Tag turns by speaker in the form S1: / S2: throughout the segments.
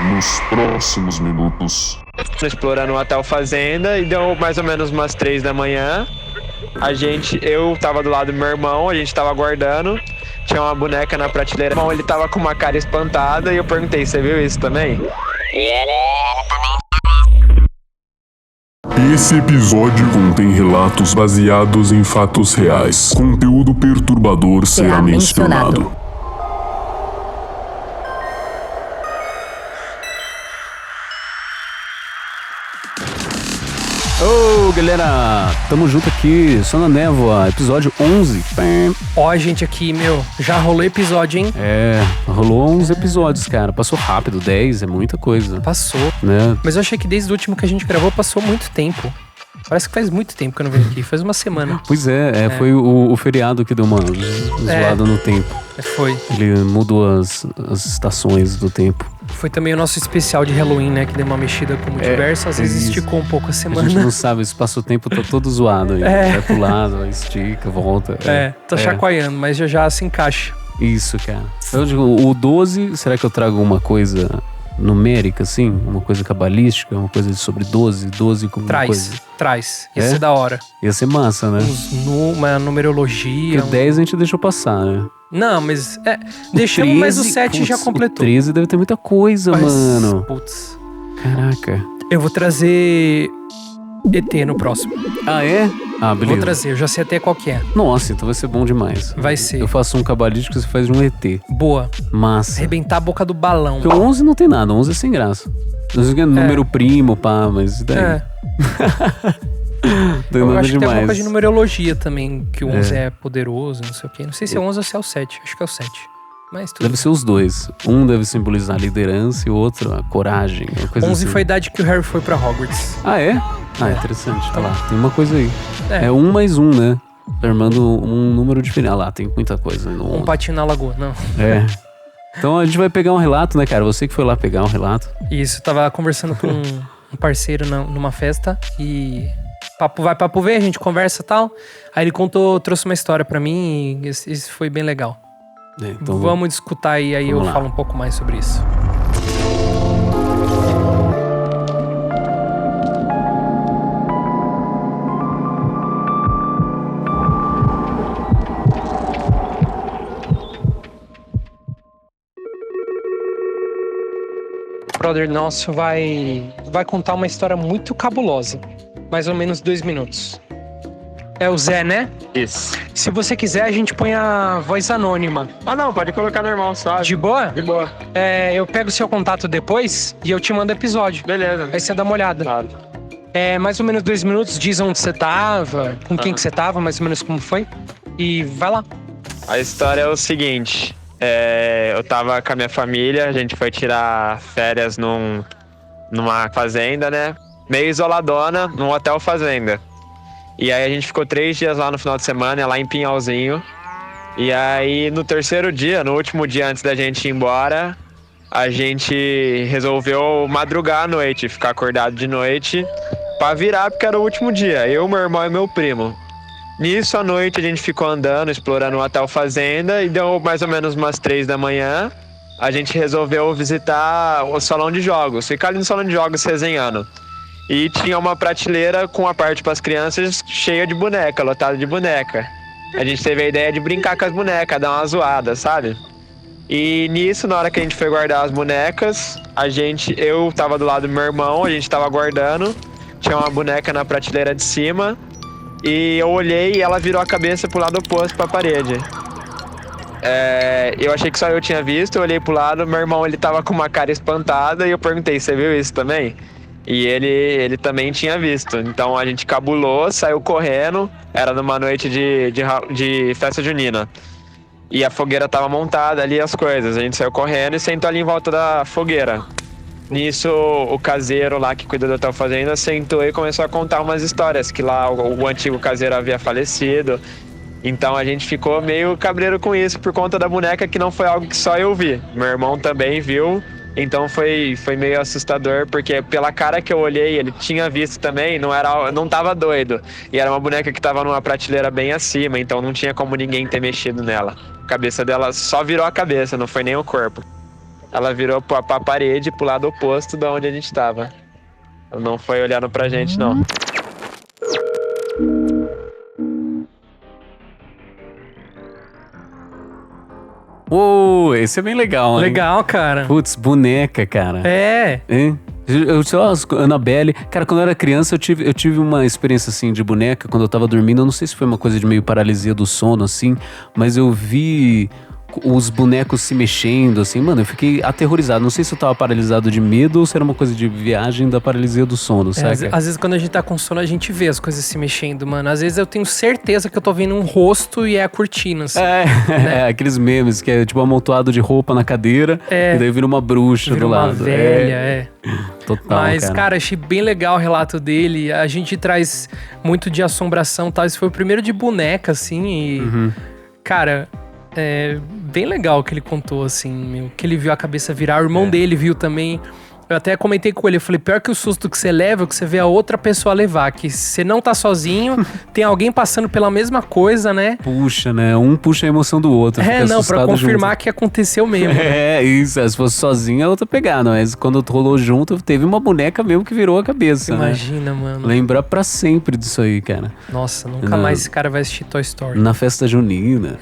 S1: nos próximos minutos.
S2: Explorando um hotel fazenda e deu mais ou menos umas 3 da manhã. Eu tava do lado do meu irmão, a gente tava aguardando. Tinha uma boneca na prateleira. Bom, ele tava com uma cara espantada e eu perguntei, você viu isso também?
S1: Esse episódio contém relatos baseados em fatos reais. Conteúdo perturbador será mencionado.
S3: Ô, galera, tamo junto aqui, só na névoa, episódio 11.
S4: Ó, gente, aqui, já rolou episódio, hein?
S3: Rolou uns episódios, cara, passou rápido, 10 é muita coisa.
S4: Passou.
S3: Né?
S4: Mas eu achei que desde o último que a gente gravou passou muito tempo. Parece que faz muito tempo que eu não venho aqui, faz uma semana.
S3: Pois foi o feriado que deu uma zoada no tempo.
S4: Foi.
S3: Ele mudou as estações do tempo.
S4: Foi também o nosso especial de Halloween, né? Que deu uma mexida com o multiverso, às vezes esticou um pouco a semana.
S3: A gente não sabe, esse espaço-tempo tá todo zoado aí. Vai pro lado, vai estica, volta.
S4: Tá chacoalhando, mas já se encaixa.
S3: Isso, cara. Eu digo, o 12, será que eu trago uma coisa numérica, assim? Uma coisa cabalística? Uma coisa sobre 12 como uma coisa?
S4: Traz. Ia ser da hora.
S3: Ia ser massa, né?
S4: Uma numerologia.
S3: Porque o 10 a gente deixou passar, né?
S4: Não, mas deixamos, mas o 7 já completou.
S3: O 13 deve ter muita coisa, mano.
S4: Putz.
S3: Caraca.
S4: Eu vou trazer ET no próximo.
S3: Ah, é? Ah, beleza.
S4: Vou trazer, eu já sei até qual que é.
S3: Nossa, então vai ser bom demais.
S4: Vai ser.
S3: Eu faço um cabalístico, você faz de um ET.
S4: Boa.
S3: Massa.
S4: Arrebentar a boca do balão.
S3: Porque o 11 não tem nada, 11 é sem graça. Não sei o que é número primo, pá, mas daí...
S4: Eu acho que tem uma coisa de numerologia também, que o 11 é poderoso, não sei o quê. Não sei se é o 11 ou se é o 7, acho que é o 7. Mas tudo.
S3: Deve ser os dois. Um deve simbolizar a liderança e o outro a coragem, uma coisa
S4: 11
S3: assim.
S4: foi a idade que o Harry foi pra Hogwarts.
S3: Ah, é? Ah, interessante. Tá lá, tem uma coisa aí. É 1 mais 1, né? Tá armando um número diferente. Ah lá, tem muita coisa.
S4: Um patinho na lagoa, não.
S3: Então a gente vai pegar um relato, né, cara? Você que foi lá pegar um relato.
S4: Isso, eu tava conversando com um parceiro numa festa e... Papo vem, a gente conversa e tal. Aí ele trouxe uma história pra mim e isso foi bem legal.
S3: Então
S4: vamos escutar e aí eu falo um pouco mais sobre isso. O brother nosso vai contar uma história muito cabulosa. Mais ou menos 2 minutos. É o Zé, né?
S2: Isso.
S4: Se você quiser, a gente põe a voz anônima.
S2: Ah, não, pode colocar normal, só.
S4: De boa?
S2: De boa.
S4: Eu pego o seu contato depois e eu te mando o episódio.
S2: Beleza.
S4: Aí você dá uma olhada.
S2: Claro.
S4: Mais ou menos 2 minutos, diz onde você tava, com quem que você tava, mais ou menos como foi. E vai lá.
S2: A história é o seguinte. Eu tava com a minha família, a gente foi tirar férias numa fazenda, né? Meio isoladona, num hotel fazenda. E aí a gente ficou 3 dias lá no final de semana, lá em Pinhalzinho. E aí no terceiro dia, no último dia antes da gente ir embora, a gente resolveu madrugar à noite, ficar acordado de noite pra virar, porque era o último dia. Eu, meu irmão e meu primo. Nisso, à noite, a gente ficou andando, explorando o hotel fazenda e deu mais ou menos umas 3 da manhã. A gente resolveu visitar o salão de jogos, ficar ali no salão de jogos resenhando. E tinha uma prateleira com a parte para as crianças cheia de boneca, lotada de boneca. A gente teve a ideia de brincar com as bonecas, dar uma zoada, sabe? E nisso, na hora que a gente foi guardar as bonecas, eu tava do lado do meu irmão, a gente tava guardando, tinha uma boneca na prateleira de cima, e eu olhei e ela virou a cabeça pro lado oposto pra parede. Eu achei que só eu tinha visto, eu olhei pro lado, meu irmão ele tava com uma cara espantada e eu perguntei, você viu isso também? E ele também tinha visto. Então a gente cabulou, saiu correndo. Era numa noite de festa junina. E a fogueira tava montada ali, as coisas. A gente saiu correndo e sentou ali em volta da fogueira. Nisso, o caseiro lá que cuida do hotel fazenda sentou e começou a contar umas histórias. Que lá o antigo caseiro havia falecido. Então a gente ficou meio cabreiro com isso por conta da boneca, que não foi algo que só eu vi. Meu irmão também viu. Então foi meio assustador, porque pela cara que eu olhei, ele tinha visto também, não tava doido. E era uma boneca que tava numa prateleira bem acima, então não tinha como ninguém ter mexido nela. A cabeça dela só virou a cabeça, não foi nem o corpo. ela virou pra parede, pro lado oposto da onde a gente tava. Ela não foi olhando pra gente, não.
S3: Esse é bem legal, hein?
S4: Legal, cara.
S3: Putz, boneca, cara.
S4: É.
S3: Hein? Eu só Annabelle. Cara, quando eu era criança, eu tive uma experiência assim de boneca quando eu tava dormindo. Eu não sei se foi uma coisa de meio paralisia do sono, assim, mas eu vi os bonecos se mexendo, assim, mano, eu fiquei aterrorizado. Não sei se eu tava paralisado de medo ou se era uma coisa de viagem da paralisia do sono, sabe?
S4: Às vezes quando a gente tá com sono, a gente vê as coisas se mexendo, mano. Às vezes eu tenho certeza que eu tô vendo um rosto e é a cortina, assim.
S3: Aqueles memes que é tipo amontoado de roupa na cadeira e daí vira uma bruxa
S4: Vira
S3: do
S4: uma
S3: lado.
S4: velha,
S3: Total,
S4: Mas, cara, achei bem legal o relato dele. A gente traz muito de assombração e tal. Esse foi o primeiro de boneca, assim, e... Cara... É bem legal o que ele contou, assim, meu, que ele viu a cabeça virar. O irmão dele viu também. Eu até comentei com ele, eu falei, pior que o susto que você leva é que você vê a outra pessoa levar, que você não tá sozinho, tem alguém passando pela mesma coisa, né?
S3: Puxa, né? Um puxa a emoção do outro. Fica
S4: Não, pra confirmar
S3: junto.
S4: Que aconteceu mesmo.
S3: Isso. Se fosse sozinho, a outra pegada. Mas quando rolou junto, teve uma boneca mesmo que virou a cabeça,
S4: Imagina, mano.
S3: Lembrar pra sempre disso aí, cara.
S4: Nossa, nunca mais esse cara vai assistir Toy Story.
S3: Na festa junina.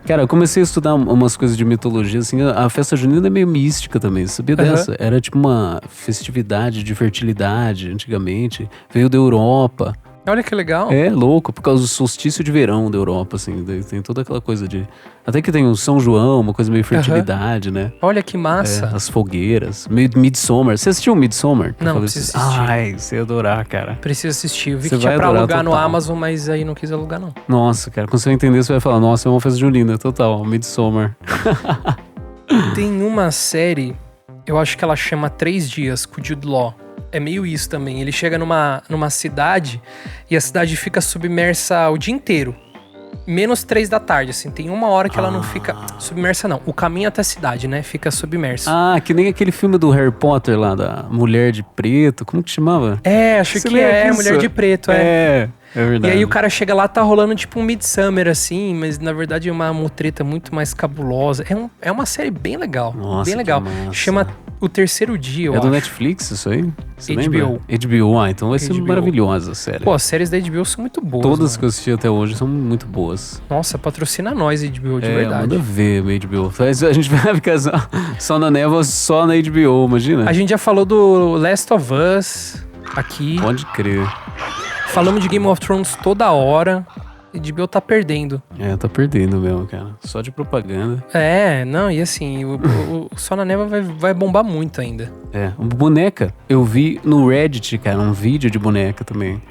S3: Cara, eu comecei a estudar umas coisas de mitologia, assim, a festa junina é meio mística também, sabia dessa? Era tipo uma festividade de fertilidade, antigamente. Veio da Europa.
S4: Olha que legal.
S3: É, louco, por causa do solstício de verão da Europa, assim. Tem toda aquela coisa de... Até que tem o São João, uma coisa meio fertilidade, né?
S4: Olha que massa.
S3: As fogueiras. Meio Midsommar. Você assistiu Midsommar?
S4: Não, preciso assistir.
S3: Ai, você ia adorar, cara.
S4: Preciso assistir. Eu vi
S3: Você
S4: que tinha
S3: vai
S4: pra
S3: adorar
S4: alugar no
S3: total.
S4: Amazon, mas aí não quis alugar, não.
S3: Nossa, cara, quando você vai entender, você vai falar, nossa, é uma festa junina, total, Midsommar.
S4: Tem uma série, eu acho que ela chama 3 Dias, com o Jude Law. É meio isso também. Ele chega numa cidade e a cidade fica submersa o dia inteiro. Menos 3 da tarde, assim. Tem uma hora que ela não fica submersa, não. O caminho até a cidade, né? Fica submerso.
S3: Ah, que nem aquele filme do Harry Potter lá, da Mulher de Preto. Como que chamava?
S4: Acho
S3: Você
S4: que
S3: lembra
S4: é
S3: disso?
S4: Mulher de Preto,
S3: É verdade.
S4: E aí o cara chega lá, tá rolando tipo um Midsummer, assim, mas na verdade é uma mutreta muito mais cabulosa. É uma série bem legal.
S3: Nossa,
S4: bem legal.
S3: que massa.
S4: Chama O Terceiro Dia, eu
S3: É
S4: acho.
S3: do Netflix isso aí? Você
S4: HBO.
S3: lembra? HBO, então vai ser
S4: HBO.
S3: maravilhosa a série.
S4: Pô, as séries da HBO são muito boas.
S3: Todas
S4: mano.
S3: que eu assisti até hoje são muito boas.
S4: Nossa, patrocina nós, HBO, de verdade.
S3: Manda ver, HBO. A gente vai ficar só na névoa, só na HBO, imagina?
S4: A gente já falou do Last of Us aqui.
S3: Pode crer.
S4: Falamos de Game of Thrones toda hora. A HBO tá perdendo.
S3: Tá perdendo mesmo, cara. Só de propaganda.
S4: Não, e assim, o Só na Neva vai bombar muito ainda.
S3: Boneca. Eu vi no Reddit, cara, um vídeo de boneca também.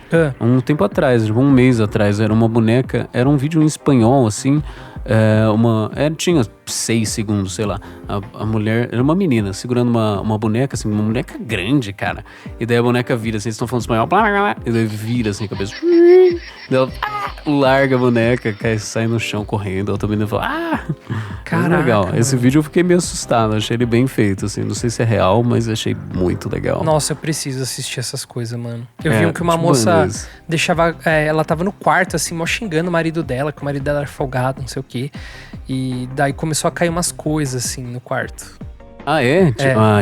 S3: Um tempo atrás, tipo, um mês atrás, era uma boneca, era um vídeo em espanhol, assim, tinha 6 segundos, sei lá. A mulher, era uma menina, segurando uma boneca, assim, uma boneca grande, cara. E daí a boneca vira, assim, eles estão falando espanhol, blá, blá, blá, e daí vira, assim, a cabeça. Daí ela larga a boneca, sai no chão correndo. A outra menina fala,
S4: Caraca,
S3: legal.
S4: mano.
S3: Esse vídeo eu fiquei meio assustado, achei ele bem feito, assim, não sei se é real, mas achei muito legal.
S4: Nossa, eu preciso assistir essas coisas, mano. Eu vi que uma
S3: tipo
S4: moça
S3: inglês.
S4: deixava... ela tava no quarto, assim, mó xingando o marido dela, que o marido dela era folgado, não sei o quê. E daí começou a cair umas coisas, assim, no quarto.
S3: Ah, é?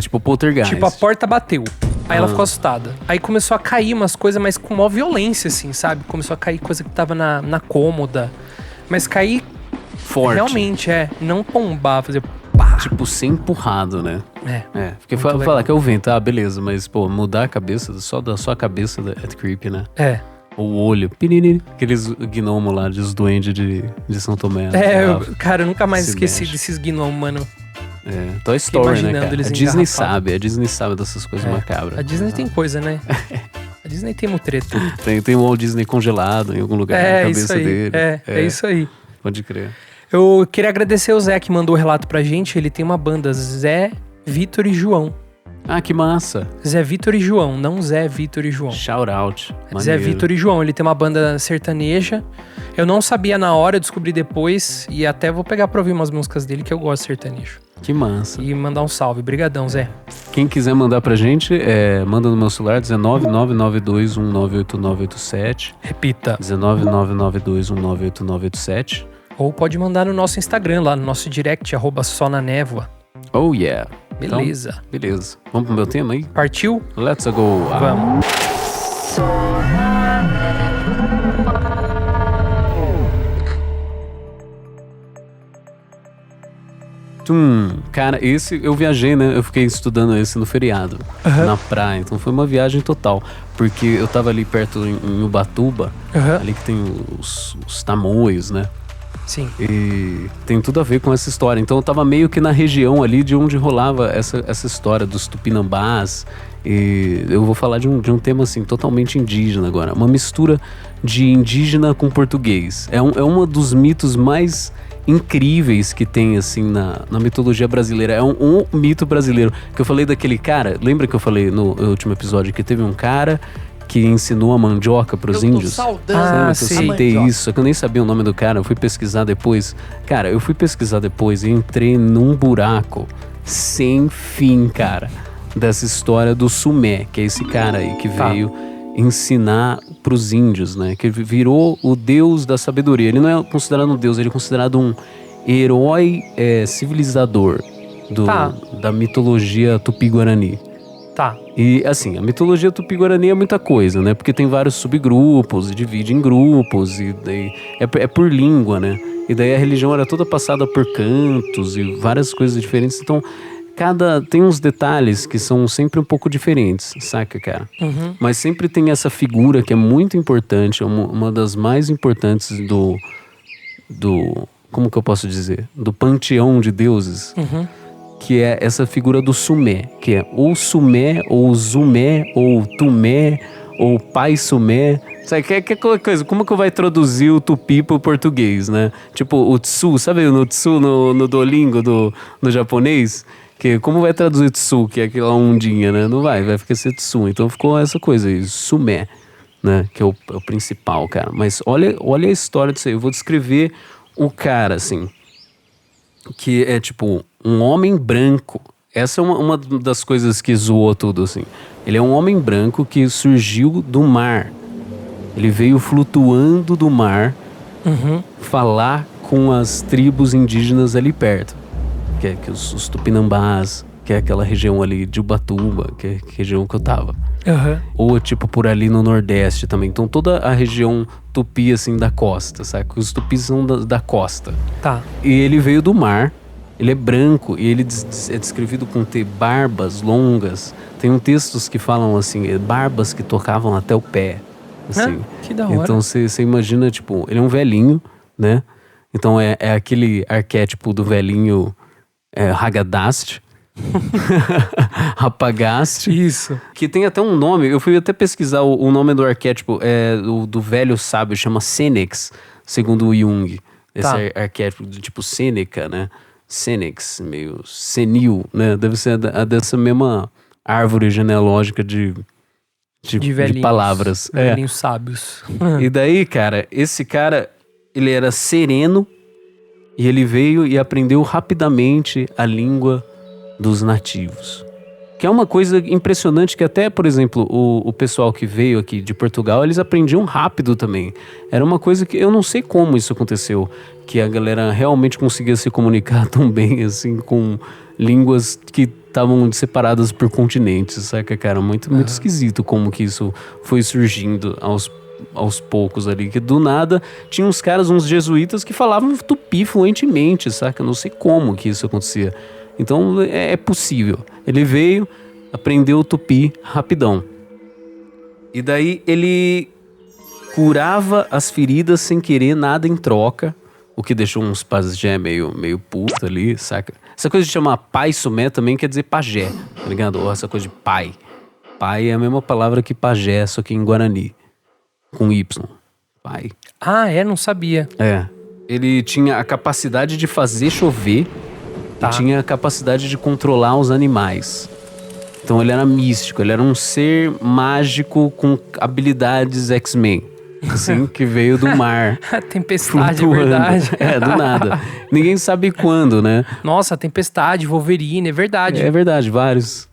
S3: Tipo poltergeist.
S4: Tipo, a porta bateu. Aí ela ficou assustada. Aí começou a cair umas coisas, mas com maior violência, assim, sabe? Começou a cair coisa que tava na cômoda. Mas cair
S3: forte.
S4: realmente, não tombar, fazer pá.
S3: Tipo, ser empurrado, né? Porque
S4: Muito legal.
S3: falar que é o vento, beleza, mas, pô, mudar a cabeça, só da sua cabeça é creepy, né? O olho, pininini, aqueles gnomos lá, os duendes de São Tomé.
S4: Cara, eu nunca mais
S3: Se
S4: esqueci
S3: mexe.
S4: desses gnomos, mano.
S3: Toy Story, né,
S4: imaginando
S3: cara?
S4: eles
S3: A Disney
S4: engarrafados.
S3: sabe dessas coisas macabras.
S4: A Disney tem coisa, né? A Disney tem mutreta.
S3: Tem o Walt Disney congelado em algum lugar na cabeça
S4: isso aí.
S3: dele.
S4: É isso aí.
S3: Pode crer.
S4: Eu queria agradecer o Zé que mandou o relato pra gente. Ele tem uma banda, Zé, Vitor e João.
S3: Que massa.
S4: Zé, Vitor e João, não Zé, Vitor e João.
S3: Shout out.
S4: Zé, Vitor e João. Ele tem uma banda sertaneja. Eu não sabia na hora, eu descobri depois. E até vou pegar pra ouvir umas músicas dele, que eu gosto de sertanejo.
S3: Que massa.
S4: E mandar um salve. Brigadão, Zé.
S3: Quem quiser mandar pra gente, manda no meu celular, 19992198987.
S4: Repita.
S3: 19992198987.
S4: Ou pode mandar no nosso Instagram, lá no nosso direct, @sonanévoa.
S3: Oh, yeah.
S4: Beleza.
S3: Então, beleza. Vamos pro meu tema aí?
S4: Partiu?
S3: Let's go.
S4: Vamos.
S3: Cara, esse eu viajei, né? Eu fiquei estudando esse no feriado, na praia. Então foi uma viagem total. Porque eu tava ali perto em Ubatuba, ali que tem os tamoios, né?
S4: Sim.
S3: E tem tudo a ver com essa história. Então eu tava meio que na região ali de onde rolava essa história dos tupinambás. E eu vou falar de um tema assim, totalmente indígena agora. Uma mistura de indígena com português. É um dos mitos mais incríveis que tem assim na mitologia brasileira. É um mito brasileiro. Que eu falei daquele cara, lembra que eu falei no último episódio que teve um cara que ensinou a mandioca pros índios?
S4: Ah,
S3: Eu
S4: sim.
S3: citei isso, só que eu nem sabia o nome do cara. Eu fui pesquisar depois. Cara, eu fui pesquisar depois e entrei num buraco sem fim, cara, dessa história do Sumé, que é esse cara aí que veio ensinar pros índios, né? Que virou o deus da sabedoria. Ele não é considerado um deus, ele é considerado um herói civilizador da mitologia tupi-guarani.
S4: Tá.
S3: E assim, a mitologia tupi-guarani é muita coisa, né? Porque tem vários subgrupos e divide em grupos e daí é por língua, né? E daí a religião era toda passada por cantos e várias coisas diferentes. Então, tem uns detalhes que são sempre um pouco diferentes, saca, cara? Mas sempre tem essa figura que é muito importante, uma das mais importantes do como que eu posso dizer? Do panteão de deuses. Que é essa figura do Sumé, que é ou Sumé, ou Zumé, ou Tumé, ou Pai Sumé. Sabe, que é aquela coisa, como que eu vai traduzir o tupi pro português, né? Tipo, o Tsu, sabe o Tsu no Duolingo do japonês? Que como vai traduzir Tsu, que é aquela ondinha, né? Não vai ficar ser Tsu. Então ficou essa coisa aí, Sumé, né? Que é o principal, cara. Mas olha a história disso aí. Eu vou descrever o cara, assim, que é tipo um homem branco. Essa é uma das coisas que zoou tudo, assim. Ele é um homem branco que surgiu do mar. Ele veio flutuando do mar falar com as tribos indígenas ali perto. Que é os tupinambás, que é aquela região ali de Ubatuba, que é a região que eu tava. Ou tipo por ali no Nordeste também. Então toda a região tupi, assim, da costa, sabe? Os tupis são da costa.
S4: Tá.
S3: E ele veio do mar. Ele é branco e ele é descrevido com ter barbas longas. Tem textos que falam assim, barbas que tocavam até o pé. Assim.
S4: Que da hora.
S3: Então você imagina, tipo, ele é um velhinho, né? Então é aquele arquétipo do velhinho Haggadast. Rapagast.
S4: Isso.
S3: Que tem até um nome, eu fui até pesquisar o nome do arquétipo do velho sábio, chama Senex, segundo o Jung. Esse arquétipo do tipo Sêneca, né? Senex, meio senil, né? Deve ser dessa mesma árvore genealógica de palavras.
S4: Velhinhos sábios.
S3: E daí, cara, esse cara, ele era sereno e ele veio e aprendeu rapidamente a língua dos nativos. Que é uma coisa impressionante que até, por exemplo, o pessoal que veio aqui de Portugal, eles aprendiam rápido também. Era uma coisa que eu não sei como isso aconteceu, que a galera realmente conseguia se comunicar tão bem, assim, com línguas que estavam separadas por continentes, saca, cara? Muito esquisito como que isso foi surgindo aos poucos ali, que do nada tinha uns caras, uns jesuítas que falavam tupi fluentemente, saca? Não sei como que isso acontecia. Então é possível. Ele veio, aprendeu o tupi rapidão. E daí ele curava as feridas sem querer nada em troca, o que deixou uns pajé meio puto ali, saca? Essa coisa de chamar pai sumé também quer dizer pajé, tá ligado? Ou essa coisa de pai. Pai é a mesma palavra que pajé, só que em Guarani. Com Y. Pai.
S4: Ah, não sabia.
S3: Ele tinha a capacidade de fazer chover. E tinha a capacidade de controlar os animais. Então ele era místico, ele era um ser mágico com habilidades X-Men. Assim, que veio do mar.
S4: Tempestade,
S3: flutuando.
S4: é verdade.
S3: Do nada. Ninguém sabe quando, né?
S4: Nossa, Tempestade, Wolverine, é verdade.
S3: É verdade, vários.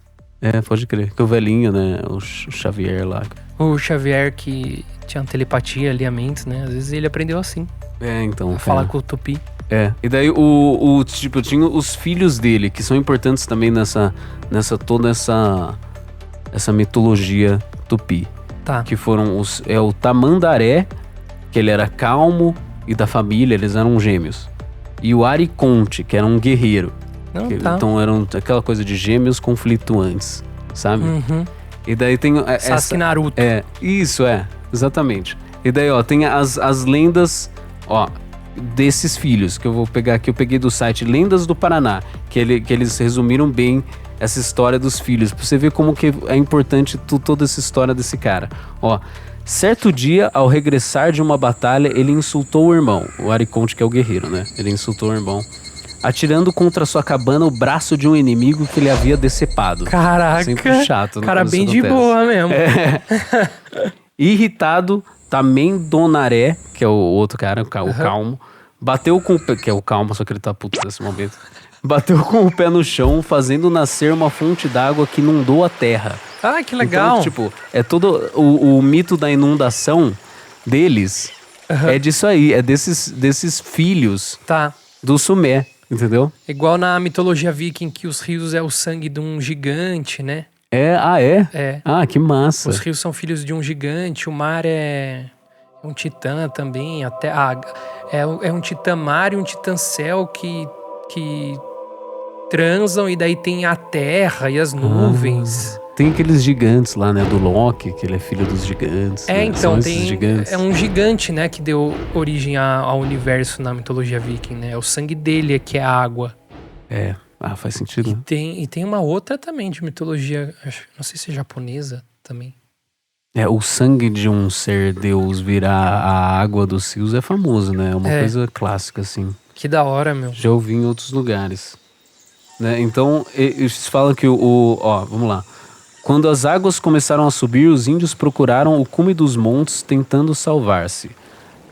S3: Pode crer. Que o velhinho, né? O Xavier lá.
S4: O Xavier que tinha telepatia, alinhamento, né? Às vezes ele aprendeu assim.
S3: Então.
S4: Falar com o tupi.
S3: E daí tipo, tinha os filhos dele, que são importantes também toda essa mitologia tupi.
S4: Tá.
S3: Que foram o Tamandaré, que ele era calmo e da família, eles eram gêmeos. E o Ariconte, que era um guerreiro. Então eram aquela coisa de gêmeos conflituantes, sabe?
S4: Uhum.
S3: E daí tem
S4: Sasuke Naruto.
S3: Isso, exatamente. E daí, tem as lendas, desses filhos, que eu vou pegar aqui, eu peguei do site Lendas do Paraná, que eles resumiram bem essa história dos filhos, pra você ver como que é importante toda essa história desse cara. Certo dia, ao regressar de uma batalha, ele insultou o irmão, o Ariconte, que é o guerreiro, né? Ele insultou o irmão, atirando contra sua cabana o braço de um inimigo que ele havia decepado.
S4: Caraca,
S3: sempre chato, né,
S4: cara bem de
S3: acontece.
S4: boa mesmo.
S3: Irritado, Tamendonaré, que é o outro cara, o calmo, bateu com o pé, que é o calmo, só que ele tá puto nesse momento, bateu com o pé no chão, fazendo nascer uma fonte d'água que inundou a terra.
S4: Ah, que legal.
S3: Então, tipo, é todo o mito da inundação deles, é disso aí, é desses filhos do Sumé, entendeu?
S4: Igual na mitologia viking, que os rios é o sangue de um gigante, né?
S3: É? Ah, que massa.
S4: Os rios são filhos de um gigante, o mar é um titã também, é um titã mar e um titã céu que transam, e daí tem a terra e as nuvens.
S3: Tem aqueles gigantes lá, né, do Loki, que ele é filho dos gigantes. Né?
S4: Então,
S3: Gigantes.
S4: É um gigante, né, que deu origem ao universo na mitologia viking, né? É o sangue dele que é a água.
S3: Faz sentido.
S4: E tem uma outra também de mitologia, não sei se é japonesa também.
S3: O sangue de um ser deus virar a água dos rios é famoso, né? É uma coisa clássica, assim.
S4: Que da hora, meu.
S3: Já ouvi em outros lugares. Né? Então, eles falam que vamos lá. Quando as águas começaram a subir, os índios procuraram o cume dos montes tentando salvar-se.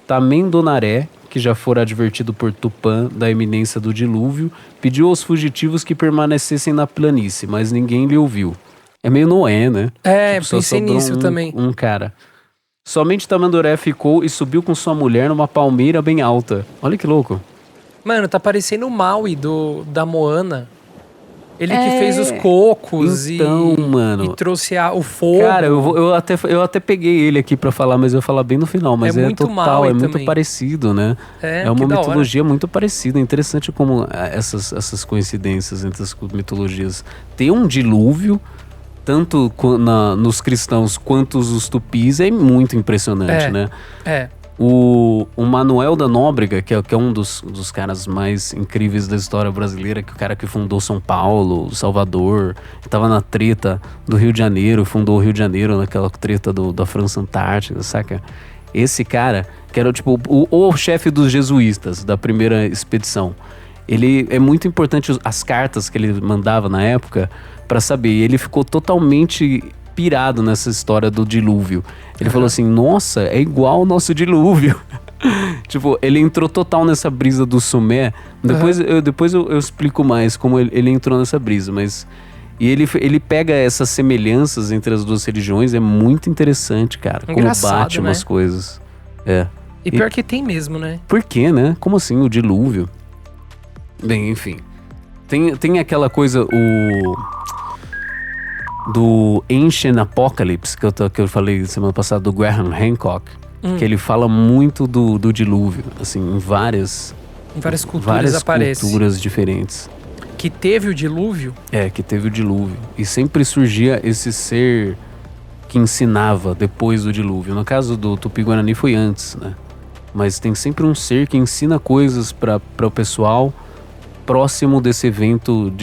S3: Tamendonaré, que já fora advertido por Tupã da iminência do dilúvio, pediu aos fugitivos que permanecessem na planície, mas ninguém lhe ouviu. É meio Noé, né? Só
S4: pensei
S3: sobrou
S4: nisso também.
S3: Um cara. Somente Tamandoré ficou e subiu com sua mulher numa palmeira bem alta. Olha que louco.
S4: Mano, tá parecendo o Maui da Moana. Ele que fez os cocos
S3: mano,
S4: e trouxe o fogo.
S3: Cara, eu até peguei ele aqui pra falar, mas eu vou falar bem no final. Mas
S4: muito
S3: total, é muito
S4: também.
S3: parecido, né? É uma mitologia muito parecida. É interessante como essas coincidências entre as mitologias. Tem um dilúvio, tanto nos cristãos quanto os tupis, é muito impressionante, né? O Manuel da Nóbrega, que é um dos caras mais incríveis da história brasileira, que é o cara que fundou São Paulo, Salvador, estava na treta do Rio de Janeiro, fundou o Rio de Janeiro naquela treta da França Antártica, saca? Esse cara, que era tipo o chefe dos jesuítas da primeira expedição, ele é muito importante as cartas que ele mandava na época para saber. Ele ficou totalmente pirado nessa história do dilúvio. Ele falou assim, nossa, é igual ao nosso dilúvio. Tipo, ele entrou total nessa brisa do Sumé. Depois eu explico mais como ele entrou nessa brisa, mas... E ele pega essas semelhanças entre as duas religiões, é muito interessante, cara.
S4: Engraçado,
S3: como bate umas coisas.
S4: E pior que tem mesmo, né?
S3: Por quê, né? Como assim, o dilúvio? Bem, enfim. Tem aquela coisa, do Ancient Apocalypse, que eu falei semana passada, do Graham Hancock, que ele fala muito do dilúvio, assim, em várias
S4: culturas aparece.
S3: Culturas diferentes.
S4: Que teve o dilúvio?
S3: Que teve o dilúvio. E sempre surgia esse ser que ensinava depois do dilúvio. No caso do Tupi-Guarani foi antes, né? Mas tem sempre um ser que ensina coisas para o pessoal próximo desse evento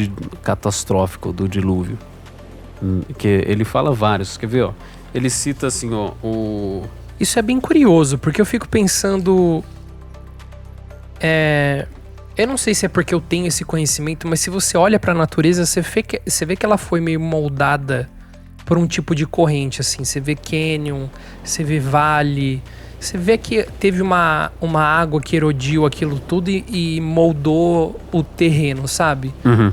S3: catastrófico do dilúvio. Que ele fala vários, quer ver, ó? Ele cita assim, ó,
S4: Isso é bem curioso, porque eu fico pensando... Eu não sei se é porque eu tenho esse conhecimento, mas se você olha pra natureza, você vê que ela foi meio moldada por um tipo de corrente, assim. Você vê cânion, você vê vale, você vê que teve uma água que erodiu aquilo tudo e moldou o terreno, sabe?
S3: Uhum.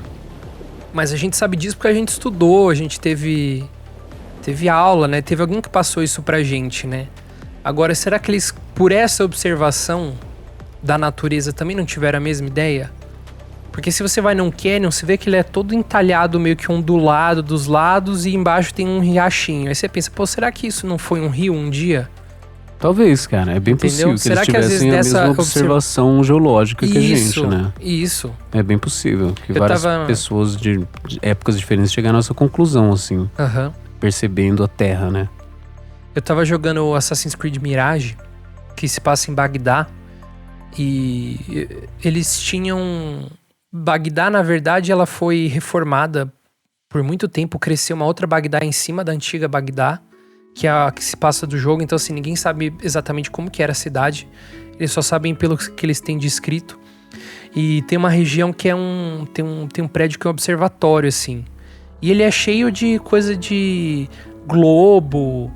S4: Mas a gente sabe disso porque a gente estudou, a gente teve aula, né? Teve alguém que passou isso pra gente, né? Agora, será que eles, por essa observação, da natureza também não tiveram a mesma ideia? Porque se você vai num canyon, você vê que ele é todo entalhado, meio que ondulado dos lados, e embaixo tem um riachinho. Aí você pensa, pô, será que isso não foi um rio um dia?
S3: Talvez, cara. É bem possível que
S4: Será
S3: eles
S4: que às
S3: tivessem
S4: vezes
S3: a mesma
S4: dessa
S3: observação geológica que a gente, né?
S4: Isso.
S3: É bem possível que
S4: Eu
S3: várias
S4: tava-
S3: pessoas de épocas diferentes chegaram a essa conclusão, assim,
S4: Aham.
S3: percebendo a Terra, né?
S4: Eu tava jogando o Assassin's Creed Mirage, que se passa em Bagdá, e eles tinham... Bagdá, na verdade, ela foi reformada por muito tempo, cresceu uma outra Bagdá em cima da antiga Bagdá, que é a que se passa do jogo, então assim, ninguém sabe exatamente como que era a cidade, eles só sabem pelo que eles têm descrito. E tem uma região que é tem um prédio que é um observatório, assim. E ele é cheio de coisa de globo,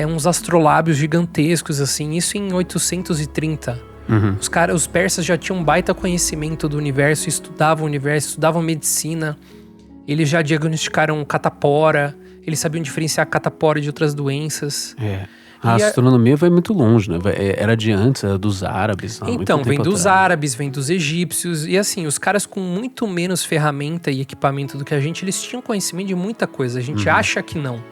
S4: uns astrolábios gigantescos, assim, isso em 830.
S3: Uhum.
S4: Os persas já tinham um baita conhecimento do universo, estudavam o universo, estudavam medicina. Eles já diagnosticaram catapora, eles sabiam diferenciar catapora de outras doenças.
S3: A astronomia vai muito longe, né? Era de antes, era dos árabes.
S4: Então, vem dos árabes, vem dos egípcios. E assim, os caras com muito menos ferramenta e equipamento do que a gente, eles tinham conhecimento de muita coisa. A gente acha que não.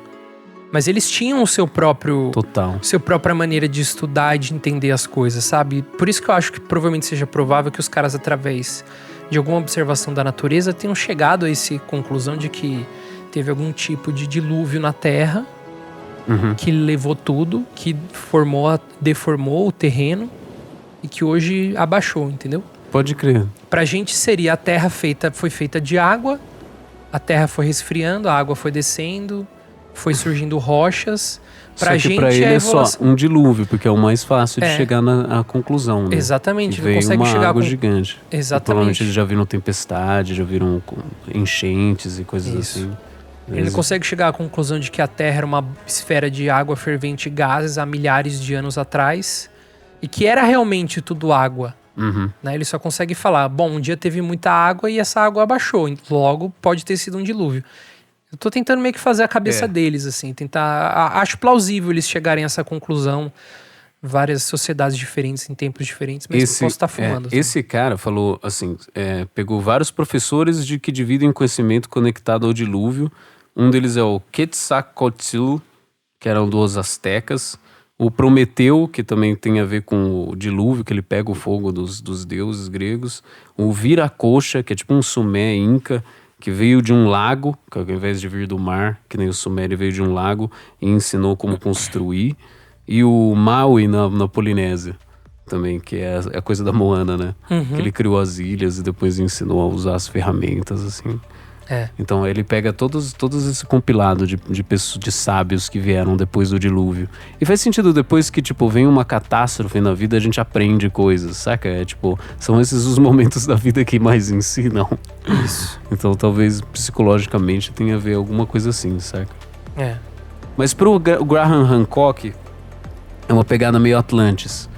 S4: Mas eles tinham o seu próprio...
S3: Total.
S4: Sua própria maneira de estudar e de entender as coisas, sabe? Por isso que eu acho que provavelmente seja provável que os caras, através de alguma observação da natureza, tenham chegado a essa conclusão de que teve algum tipo de dilúvio na Terra, que levou tudo, que deformou o terreno e que hoje abaixou, entendeu?
S3: Pode crer.
S4: Pra gente seria a Terra foi feita de água, a Terra foi resfriando, a água foi descendo, foi surgindo rochas. Pra
S3: Só que
S4: gente
S3: pra ele
S4: a
S3: é só
S4: evolução...
S3: um dilúvio, porque é o mais fácil de chegar à conclusão, né?
S4: Exatamente,
S3: Que
S4: ele
S3: veio
S4: consegue
S3: uma
S4: chegar
S3: água
S4: com...
S3: gigante. E
S4: Exatamente.
S3: provavelmente eles já viram tempestade, já viram enchentes e coisas
S4: Isso.
S3: assim.
S4: Ele consegue chegar à conclusão de que a Terra era uma esfera de água fervente e gases há milhares de anos atrás e que era realmente tudo água. Né? Ele só consegue falar, bom, um dia teve muita água e essa água abaixou, logo pode ter sido um dilúvio. Eu tô tentando meio que fazer a cabeça deles, assim, acho plausível eles chegarem a essa conclusão, várias sociedades diferentes em tempos diferentes, mas eu posso estar fumando.
S3: Esse cara falou assim, pegou vários professores que dividem conhecimento conectado ao dilúvio. Um deles é o Quetzalcoatl, que era um dos astecas. O Prometeu, que também tem a ver com o dilúvio, que ele pega o fogo dos deuses gregos. O Viracocha, que é tipo um Sumé inca, que veio de um lago, que ao invés de vir do mar, que nem o Sumério, veio de um lago e ensinou como construir. E o Maui na Polinésia também, que é a coisa da Moana, né? Que ele criou as ilhas e depois ensinou a usar as ferramentas, assim. Então ele pega todos esse compilado de sábios que vieram depois do dilúvio. E faz sentido depois que, tipo, vem uma catástrofe na vida, a gente aprende coisas, saca? São esses os momentos da vida que mais ensinam.
S4: Isso.
S3: Então talvez psicologicamente tenha a ver alguma coisa assim, saca? Mas pro Graham Hancock é uma pegada meio Atlantis,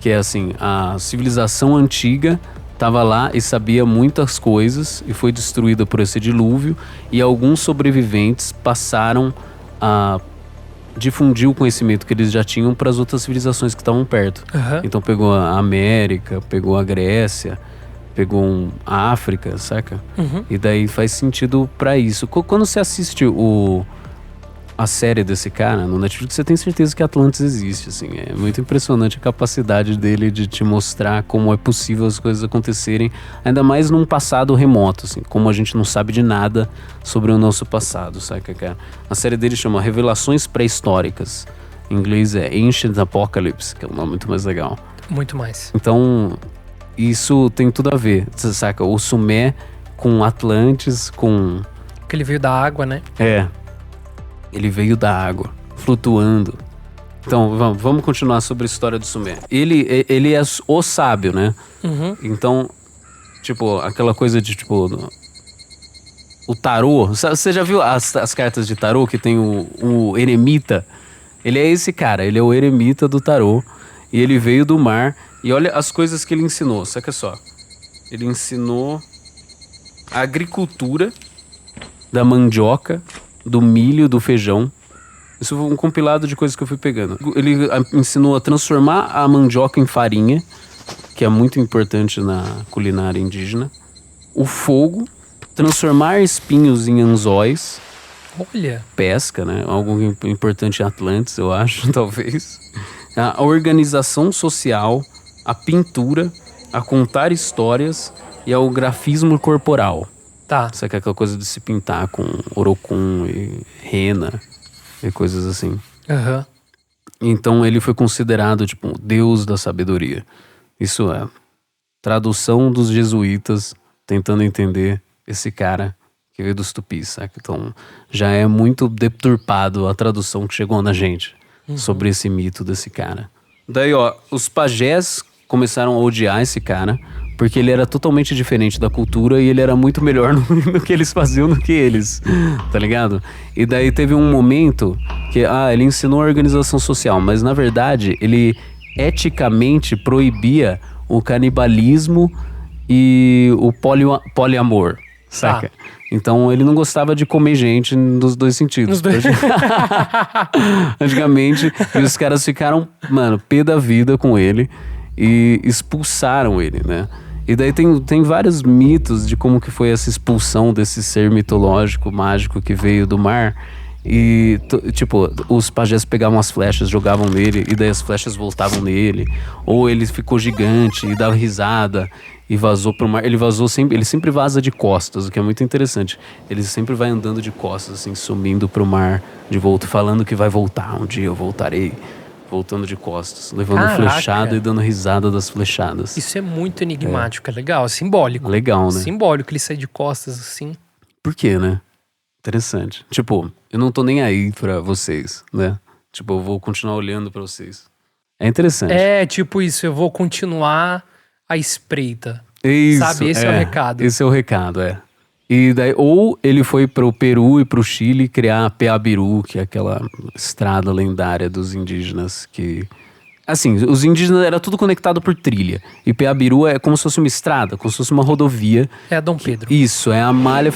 S3: que é assim, a civilização antiga estava lá e sabia muitas coisas e foi destruída por esse dilúvio, e alguns sobreviventes passaram a difundir o conhecimento que eles já tinham para as outras civilizações que estavam perto. Então pegou a América, pegou a Grécia, pegou a África, saca? E daí faz sentido para isso. Quando você assiste a série desse cara no Netflix, você tem certeza que Atlantis existe, assim. É muito impressionante a capacidade dele de te mostrar como é possível as coisas acontecerem, ainda mais num passado remoto, assim, como a gente não sabe de nada sobre o nosso passado, saca, cara? A série dele chama Revelações Pré-Históricas. Em inglês é Ancient Apocalypse, que é um nome muito mais legal.
S4: Muito mais.
S3: Então, isso tem tudo a ver, saca? O Sumé com Atlantis, com...
S4: Porque ele veio da água, né?
S3: Ele veio da água, flutuando. Então, vamos continuar sobre a história do Sumé. Ele é o sábio, né? Então, tipo, aquela coisa de, tipo... O tarô. Você já viu as cartas de tarô que tem o eremita? Ele é esse cara, ele é o eremita do tarô. E ele veio do mar. E olha as coisas que ele ensinou, saca só. Ele ensinou a agricultura da mandioca, do milho, do feijão. Isso foi um compilado de coisas que eu fui pegando. Ele ensinou a transformar a mandioca em farinha, que é muito importante na culinária indígena. O fogo, transformar espinhos em anzóis.
S4: Olha.
S3: Pesca, né? Algo importante em Atlantis, eu acho, talvez. A organização social, a pintura, a contar histórias e ao grafismo corporal.
S4: Tá.
S3: Sabe aquela coisa de se pintar com orocum e rena e coisas assim.
S4: Aham.
S3: Então ele foi considerado, tipo, o deus da sabedoria. Isso é tradução dos jesuítas tentando entender esse cara que veio dos tupis, sabe? Então já é muito deturpado a tradução que chegou na gente sobre esse mito desse cara. Daí, ó, os pajés começaram a odiar esse cara porque ele era totalmente diferente da cultura e ele era muito melhor no que eles faziam do que eles, tá ligado? E daí teve um momento que, ele ensinou a organização social, mas na verdade ele eticamente proibia o canibalismo e o poliamor, saca? Então ele não gostava de comer gente nos dois sentidos. Antigamente, e os caras ficaram, mano, pé da vida com ele e expulsaram ele, né? E daí tem vários mitos de como que foi essa expulsão desse ser mitológico, mágico que veio do mar. E, tipo, os pajés pegavam as flechas, jogavam nele, e daí as flechas voltavam nele. Ou ele ficou gigante e dava risada e vazou pro mar. Ele sempre vaza de costas, o que é muito interessante. Ele sempre vai andando de costas, assim, sumindo pro mar de volta, falando que vai voltar, um dia eu voltarei. Voltando de costas, levando flechada e dando risada das flechadas.
S4: Isso é muito enigmático, é legal, é simbólico.
S3: Legal, né?
S4: Simbólico ele sair de costas assim.
S3: Por quê, né? Interessante. Tipo, eu não tô nem aí pra vocês, né? Tipo, eu vou continuar olhando pra vocês. É interessante.
S4: É, tipo isso, eu vou continuar a espreita.
S3: Isso,
S4: sabe, esse é o recado.
S3: Esse é o recado, é. E daí, ou ele foi pro Peru e pro Chile criar a Peabiru, que é aquela estrada lendária dos indígenas que... Assim, os indígenas era tudo conectado por trilha. E Peabiru é como se fosse uma estrada, como se fosse uma rodovia.
S4: É a Dom Pedro.
S3: Isso, é a malha...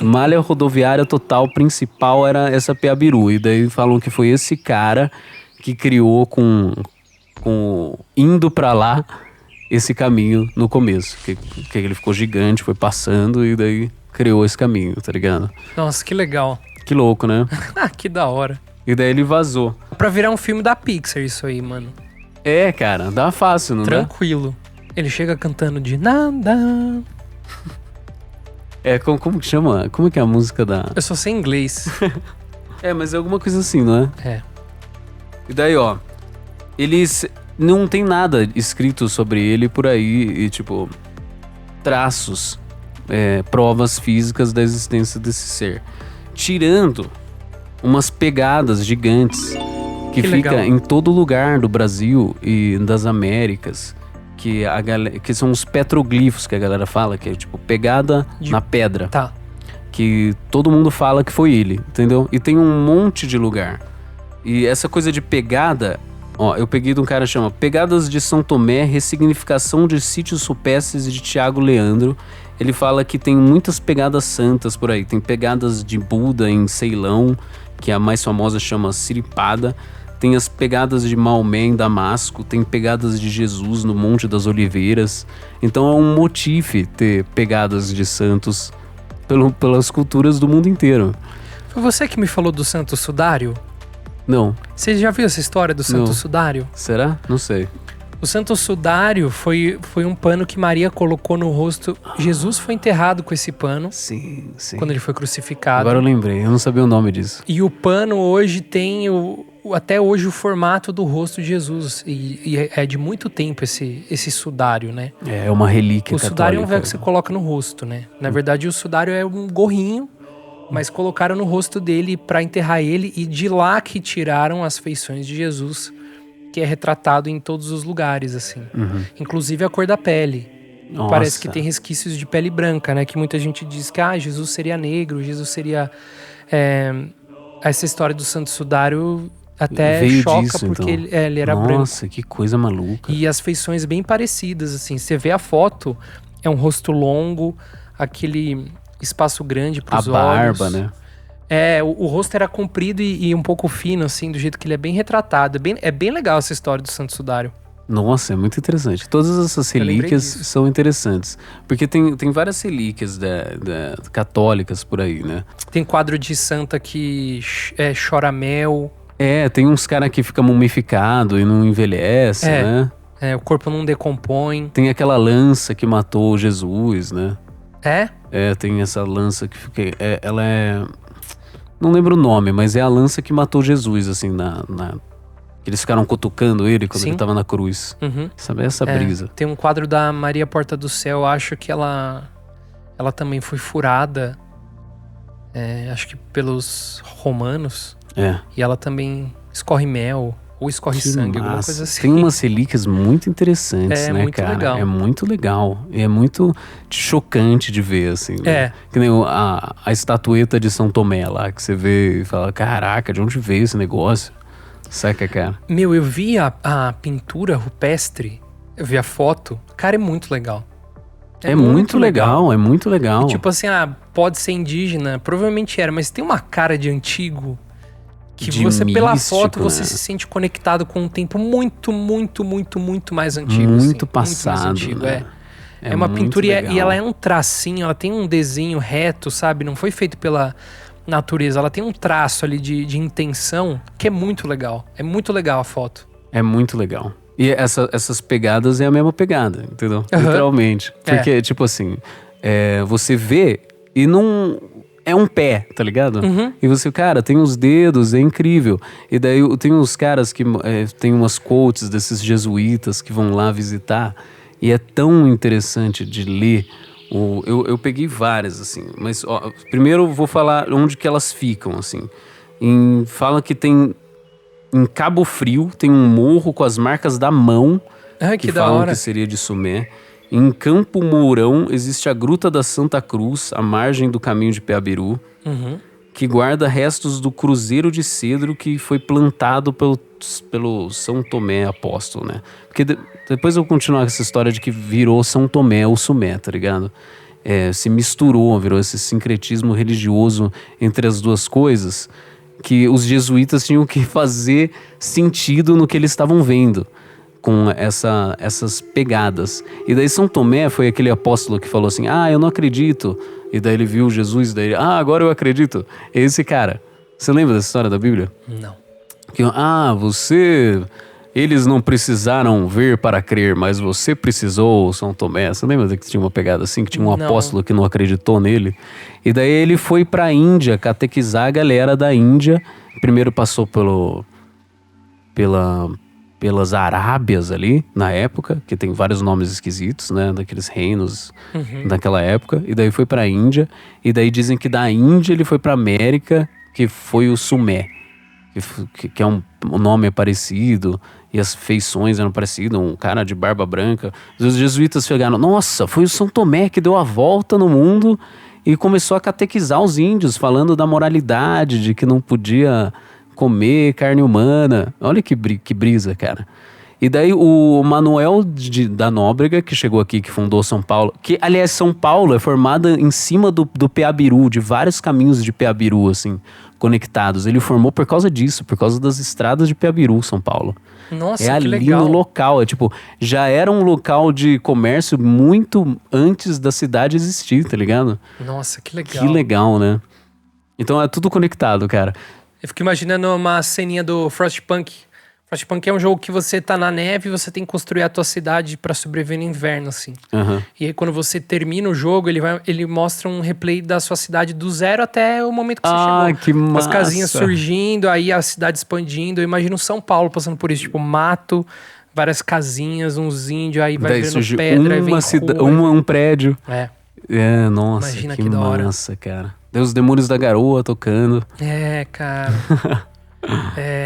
S3: malha rodoviária total principal era essa Peabiru. E daí falam que foi esse cara que criou indo pra lá esse caminho no começo. Que ele ficou gigante, foi passando e daí criou esse caminho, tá ligado?
S4: Nossa, que legal.
S3: Que louco, né?
S4: Que da hora.
S3: E daí ele vazou.
S4: Pra virar um filme da Pixar isso aí, mano.
S3: É, cara, dá fácil, não dá?
S4: Tranquilo. Ele chega cantando de nada.
S3: É, como que chama? Como que é a música da...
S4: Eu só sei inglês.
S3: É, mas é alguma coisa assim, não é?
S4: É.
S3: E daí, ó, eles... Não tem nada escrito sobre ele por aí e, tipo, traços, provas físicas da existência desse ser. Tirando umas pegadas gigantes que fica
S4: legal.
S3: em todo lugar do Brasil e das Américas, que são os petroglifos que a galera fala, que é, tipo, pegada na pedra.
S4: Tá.
S3: Que todo mundo fala que foi ele, entendeu? E tem um monte de lugar. E essa coisa de pegada... Ó, eu peguei de um cara que chama Pegadas de São Tomé, Ressignificação de Sítios Rupestres de Tiago Leandro. Ele fala que tem muitas pegadas santas por aí. Tem pegadas de Buda em Ceilão, que a mais famosa chama Siripada. Tem as pegadas de Maomé em Damasco. Tem pegadas de Jesus no Monte das Oliveiras. Então é um motife ter pegadas de santos pelas culturas do mundo inteiro.
S4: Foi você que me falou do Santo Sudário?
S3: Não.
S4: Você já viu essa história do Santo Sudário?
S3: Será? Não sei.
S4: O Santo Sudário foi um pano que Maria colocou no rosto. Jesus foi enterrado com esse pano.
S3: Sim.
S4: Quando ele foi crucificado.
S3: Agora eu lembrei, eu não sabia o nome disso.
S4: E o pano hoje tem até hoje o formato do rosto de Jesus. E é de muito tempo esse sudário, né?
S3: É uma relíquia católica.
S4: O sudário é um véu que você coloca no rosto, né? Na verdade, o sudário é um gorrinho, mas colocaram no rosto dele para enterrar ele, e de lá que tiraram as feições de Jesus, que é retratado em todos os lugares, assim. Inclusive a cor da pele.
S3: Nossa.
S4: Parece que tem resquícios de pele branca, né? Que muita gente diz que Jesus seria negro, Jesus seria... Essa história do Santo Sudário até
S3: veio
S4: choca,
S3: disso,
S4: porque
S3: então.
S4: ele era branco.
S3: Nossa, que coisa maluca.
S4: E as feições bem parecidas, assim. Você vê a foto, é um rosto longo, aquele... espaço grande pros olhos.
S3: A barba, né?
S4: O rosto era comprido e um pouco fino, assim, do jeito que ele é bem retratado. É bem legal essa história do Santo Sudário.
S3: Nossa, é muito interessante. Todas essas
S4: Eu lembrei
S3: relíquias
S4: disso.
S3: são interessantes. Porque tem várias relíquias católicas por aí, né?
S4: Tem quadro de santa que chora mel.
S3: Tem uns caras que ficam mumificados e não envelhece, né?
S4: O corpo não decompõe.
S3: Tem aquela lança que matou Jesus, né? Tem essa lança que fica... ela é... Não lembro o nome, mas é a lança que matou Jesus, assim, que eles ficaram cutucando ele quando
S4: Sim.
S3: ele tava na cruz.
S4: Uhum.
S3: Sabe essa brisa?
S4: Tem um quadro da Maria Porta do Céu, acho que ela também foi furada, acho que pelos romanos, e ela também escorre mel, ou escorre
S3: Que
S4: sangue, alguma
S3: massa.
S4: coisa assim.
S3: Tem umas relíquias muito interessantes, né,
S4: muito
S3: cara?
S4: legal.
S3: É muito legal. E é muito chocante de ver, assim. Né? Que nem a estatueta de São Tomé lá, que você vê e fala, caraca, de onde veio esse negócio? Saca, cara?
S4: Meu, eu vi a pintura rupestre, eu vi a foto, cara, é muito legal.
S3: É muito legal, é muito legal.
S4: E tipo assim, pode ser indígena, provavelmente era, mas tem uma cara de antigo que
S3: De
S4: você, pela
S3: místico,
S4: foto, você
S3: né?
S4: se sente conectado com um tempo muito, muito, muito, muito mais antigo.
S3: Muito
S4: assim,
S3: passado,
S4: muito mais antigo,
S3: né?
S4: É uma
S3: muito
S4: pintura
S3: legal.
S4: e ela é um tracinho, ela tem um desenho reto, sabe? Não foi feito pela natureza, ela tem um traço ali de intenção que é muito legal. É muito legal a foto.
S3: É muito legal. E essas pegadas é a mesma pegada, entendeu?
S4: Aham.
S3: Literalmente. Porque, tipo assim, você vê e não... É um pé, tá ligado?
S4: Uhum.
S3: E você, cara, tem os dedos, é incrível. E daí tem uns caras que tem umas quotes desses jesuítas que vão lá visitar. E é tão interessante de ler. Eu peguei várias, assim. Mas, ó, primeiro eu vou falar onde que elas ficam, assim. Fala que tem... Em Cabo Frio tem um morro com as marcas da mão.
S4: Que da
S3: falam
S4: hora.
S3: que seria de Sumé. Em Campo Mourão existe a Gruta da Santa Cruz, à margem do caminho de Peabiru,
S4: Uhum.
S3: que guarda restos do cruzeiro de cedro que foi plantado pelo São Tomé Apóstolo, né? Porque depois eu vou continuar com essa história de que virou São Tomé ou Sumé, tá ligado? Se misturou, virou esse sincretismo religioso entre as duas coisas, que os jesuítas tinham que fazer sentido no que eles estavam vendo, com essas pegadas. E daí São Tomé foi aquele apóstolo que falou assim, eu não acredito. E daí ele viu Jesus, daí agora eu acredito. Esse cara, você lembra dessa história da Bíblia?
S4: Não.
S3: Que, eles não precisaram ver para crer, mas você precisou, São Tomé. Você lembra que tinha uma pegada assim, que tinha um
S4: Não.
S3: apóstolo que não acreditou nele? E daí ele foi pra Índia catequizar a galera da Índia. Primeiro passou pelas Arábias ali, na época, que tem vários nomes esquisitos, né, daqueles reinos daquela época, e daí foi pra Índia, e daí dizem que da Índia ele foi pra América, que foi o Sumé, que é o nome é parecido, e as feições eram parecidas, um cara de barba branca. Os jesuítas chegaram, nossa, foi o São Tomé que deu a volta no mundo e começou a catequizar os índios, falando da moralidade, de que não podia comer carne humana. Olha que brisa, cara. E daí o Manuel da Nóbrega, que chegou aqui, que fundou São Paulo, que aliás São Paulo é formada em cima do Peabiru, de vários caminhos de Peabiru, assim, conectados. Ele formou por causa disso, por causa das estradas de Peabiru, São Paulo.
S4: Nossa,
S3: É
S4: que
S3: ali
S4: legal.
S3: no local, já era um local de comércio muito antes da cidade existir, tá ligado?
S4: Nossa, que legal.
S3: Que legal, né? Então é tudo conectado, cara.
S4: Eu fico imaginando uma ceninha do Frostpunk. Frostpunk é um jogo que você tá na neve e você tem que construir a tua cidade pra sobreviver no inverno, assim.
S3: Aham.
S4: E aí quando você termina o jogo, ele mostra um replay da sua cidade do zero até o momento que você chegou.
S3: Que massa.
S4: As casinhas surgindo, aí a cidade expandindo. Eu imagino São Paulo passando por isso, tipo, mato, várias casinhas, uns índios, aí vai
S3: Daí
S4: vendo
S3: surgiu
S4: pedra, aí vem rua.
S3: um prédio. Nossa,
S4: Imagina
S3: que
S4: que da hora.
S3: massa, cara. Deu os Demônios da Garoa tocando.
S4: Cara.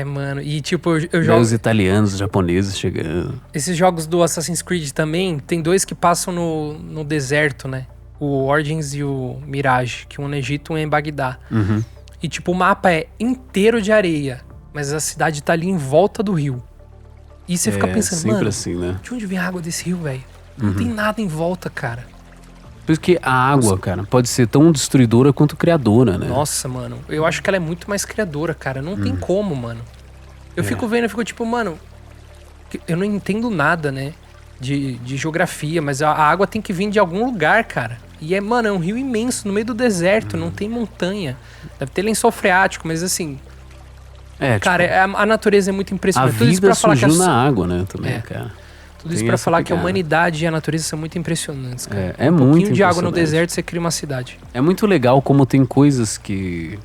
S4: Mano. E tipo, eu
S3: Daí
S4: jogo...
S3: os italianos, os japoneses chegando.
S4: Esses jogos do Assassin's Creed também, tem dois que passam no deserto, né? O Origins e o Mirage, que um é no Egito e um é em Bagdá.
S3: Uhum.
S4: E tipo, o mapa é inteiro de areia, mas a cidade tá ali em volta do rio. E você fica pensando,
S3: sempre
S4: mano,
S3: assim, né?
S4: de onde vem a água desse rio, velho? Não tem nada em volta, cara.
S3: Por isso que a água, cara, pode ser tão destruidora quanto criadora, né?
S4: Nossa, mano, eu acho que ela é muito mais criadora, cara. Não tem como, mano. Eu fico vendo, eu fico tipo, mano, Eu não entendo nada, né? De geografia, mas a água tem que vir de algum lugar, cara. E mano, é um rio imenso, no meio do deserto, não tem montanha. Deve ter lençol freático, mas assim... cara, a natureza é muito impressionante.
S3: A vida surgiu na água, né, também, cara.
S4: Tudo isso pra falar que a humanidade e a natureza são muito impressionantes, cara.
S3: É
S4: um
S3: muito
S4: pouquinho de água no deserto, você cria uma cidade.
S3: É muito legal como tem coisas que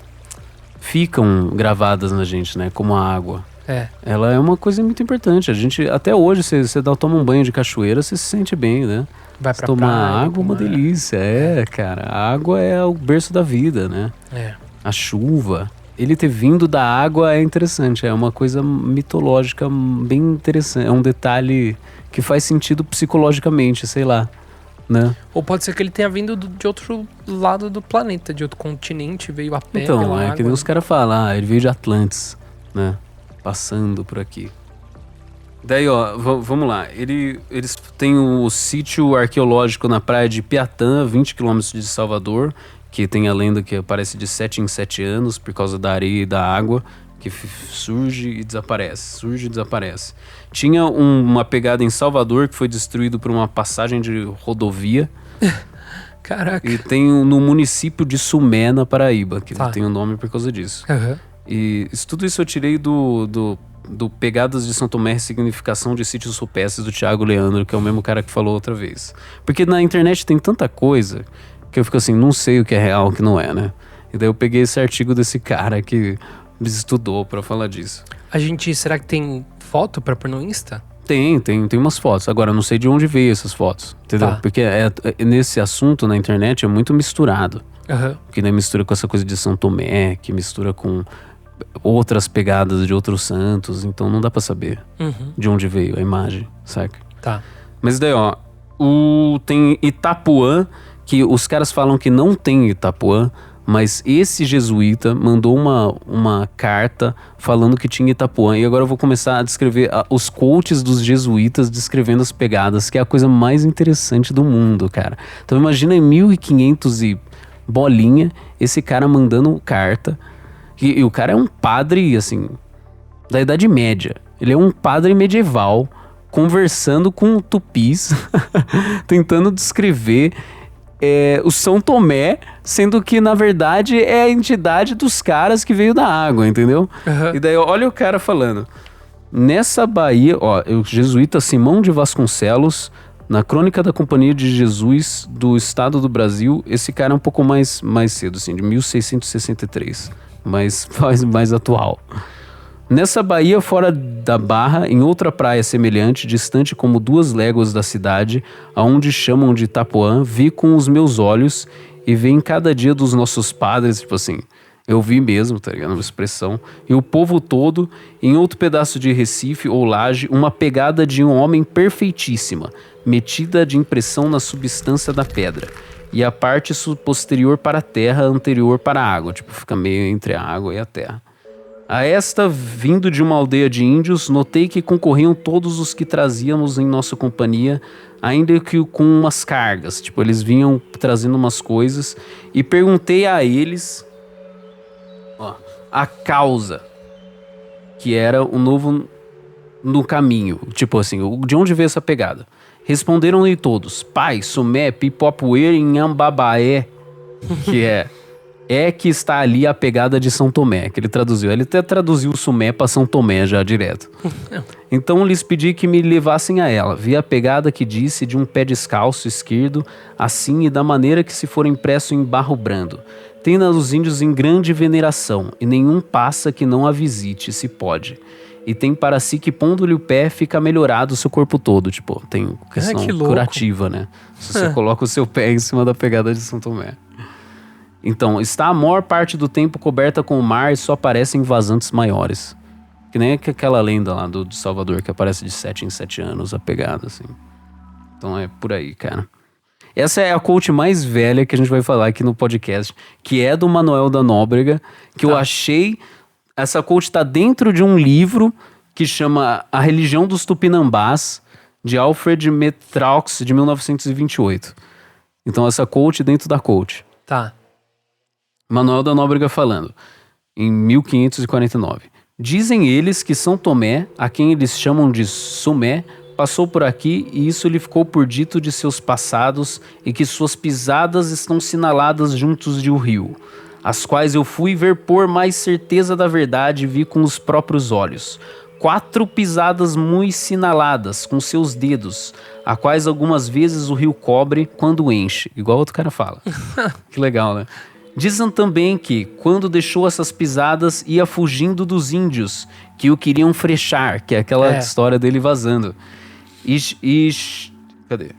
S3: ficam gravadas na gente, né? Como a água. Ela é uma coisa muito importante. A gente, até hoje, você toma um banho de cachoeira, você se sente bem, né?
S4: Vai pra
S3: tomar
S4: praia,
S3: água é uma delícia. Cara. A água é o berço da vida, né? A chuva. Ele ter vindo da água é interessante. É uma coisa mitológica bem interessante. É um detalhe que faz sentido psicologicamente, sei lá, né?
S4: Ou pode ser que ele tenha vindo de outro lado do planeta, de outro continente, veio a pé
S3: então,
S4: pela água.
S3: Que nem os caras falam, ele veio de Atlantis, né? Passando por aqui. Daí, vamos lá. Eles têm o sítio arqueológico na praia de Piatã, 20 km de Salvador, que tem a lenda que aparece de 7 em 7 anos por causa da areia e da água, que surge e desaparece. Tinha uma pegada em Salvador que foi destruído por uma passagem de rodovia.
S4: Caraca.
S3: E tem no município de Sumé, na Paraíba, que tem o nome por causa disso. E tudo isso eu tirei do Pegadas de São Tomé, Significação de Sítios Rupestres, do Thiago Leandro, que é o mesmo cara que falou outra vez. Porque na internet tem tanta coisa que eu fico assim, não sei o que é real, o que não é, né? E daí eu peguei esse artigo desse cara que estudou pra falar disso.
S4: Será que tem foto pra pôr no Insta?
S3: Tem umas fotos. Agora, eu não sei de onde veio essas fotos, entendeu? Porque nesse assunto na internet é muito misturado. Que nem mistura com essa coisa de São Tomé, que mistura com outras pegadas de outros santos, então não dá pra saber de onde veio a imagem, saca? Mas daí, tem Itapuã, que os caras falam que não tem Itapuã, mas esse jesuíta mandou uma carta falando que tinha Itapuã. E agora eu vou começar a descrever os quotes dos jesuítas descrevendo as pegadas, que é a coisa mais interessante do mundo, cara. Então imagina em 1500 e bolinha, esse cara mandando carta. E o cara é um padre, assim, da Idade Média. Ele é um padre medieval conversando com tupis, tentando descrever o São Tomé, sendo que, na verdade, é a entidade dos caras que veio da água, entendeu? E daí, olha o cara falando. Nessa Bahia, o jesuíta Simão de Vasconcelos, na Crônica da Companhia de Jesus do Estado do Brasil, esse cara é um pouco mais cedo, assim, de 1663, mas mais atual. Nessa baía fora da Barra, em outra praia semelhante, distante como 2 léguas da cidade, aonde chamam de Itapuã, vi com os meus olhos e vem cada dia dos nossos padres, tipo assim, eu vi mesmo, tá ligado? Uma expressão. E o povo todo, em outro pedaço de Recife ou Laje, uma pegada de um homem perfeitíssima, metida de impressão na substância da pedra. E a parte posterior para a terra, anterior para a água. Tipo, fica meio entre a água e a terra. A esta, vindo de uma aldeia de índios, notei que concorriam todos os que trazíamos em nossa companhia, ainda que com umas cargas. Tipo, eles vinham trazendo umas coisas. E perguntei a eles a causa, que era o novo no caminho. Tipo assim, de onde veio essa pegada? Responderam-lhe todos: Pai, Sumé, Pipoapoeira, Inhambabaé, que é que está ali a pegada de São Tomé, que ele traduziu. Ele até traduziu o Sumé para São Tomé já direto. Então lhes pedi que me levassem a ela. Vi a pegada que disse de um pé descalço esquerdo, assim e da maneira que se for impresso em barro brando. Tem-na os índios em grande veneração, e nenhum passa que não a visite, se pode. E tem para si que pondo-lhe o pé fica melhorado o seu corpo todo. Tipo, tem questão curativa, né? Se você coloca o seu pé em cima da pegada de São Tomé. Então, está a maior parte do tempo coberta com o mar e só aparecem vazantes maiores. Que nem aquela lenda lá do Salvador, que aparece de 7 em 7 anos a pegada, assim. Então é por aí, cara. Essa é a quote mais velha que a gente vai falar aqui no podcast, que é do Manuel da Nóbrega, que eu achei... Essa quote tá dentro de um livro que chama A Religião dos Tupinambás, de Alfred Metraux, de 1928. Então essa quote dentro da quote.
S4: Tá.
S3: Manuel da Nóbrega falando, em 1549. Dizem eles que São Tomé, a quem eles chamam de Sumé, passou por aqui e isso lhe ficou por dito de seus passados e que suas pisadas estão sinaladas juntos de um rio, as quais eu fui ver por mais certeza da verdade e vi com os próprios olhos. 4 pisadas muito sinaladas com seus dedos, a quais algumas vezes o rio cobre quando enche, igual outro cara fala. Que legal, né? Dizem também que, quando deixou essas pisadas, ia fugindo dos índios, que o queriam frechar, que é aquela história dele vazando. Cadê?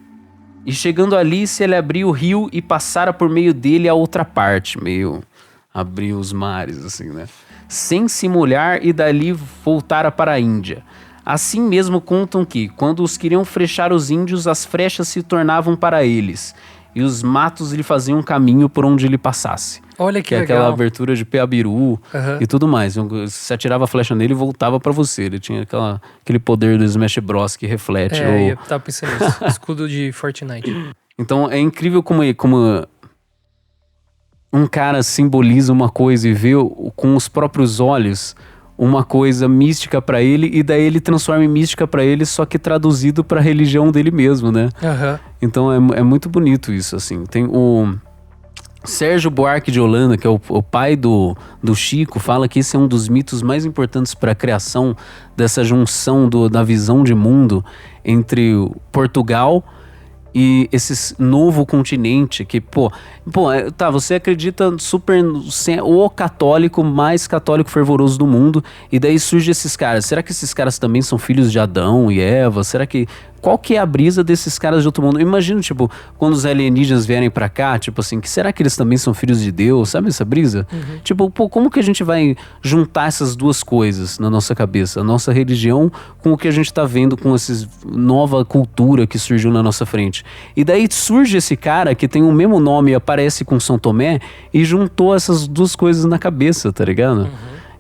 S3: E chegando ali, se ele abriu o rio e passara por meio dele a outra parte, meio abriu os mares, assim, né? Sem se molhar e dali voltara para a Índia. Assim mesmo contam que, quando os queriam frechar os índios, as frechas se tornavam para eles, e os matos lhe faziam caminho por onde ele passasse.
S4: Olha que
S3: é
S4: legal.
S3: Aquela abertura de Peabiru e tudo mais. Você atirava a flecha nele e voltava pra você. Ele tinha aquele poder do Smash Bros. Que reflete.
S4: Eu tava pensando nisso. Escudo de Fortnite.
S3: Então é incrível como um cara simboliza uma coisa e vê com os próprios olhos uma coisa mística pra ele, e daí ele transforma em mística pra ele, só que traduzido pra religião dele mesmo, né? Então é muito bonito isso, assim. Tem o Sérgio Buarque de Holanda, que é o pai do Chico, fala que esse é um dos mitos mais importantes para a criação dessa junção da visão de mundo entre Portugal e esse novo continente que, você acredita super o católico mais católico fervoroso do mundo, e daí surge esses caras. Será que esses caras também são filhos de Adão e Eva? Qual que é a brisa desses caras de outro mundo? Eu imagino, quando os alienígenas vierem pra cá, que será que eles também são filhos de Deus? Sabe essa brisa? Como que a gente vai juntar essas duas coisas na nossa cabeça? A nossa religião com o que a gente tá vendo com essa nova cultura que surgiu na nossa frente. E daí surge esse cara que tem o mesmo nome e aparece com São Tomé e juntou essas duas coisas na cabeça, tá ligado?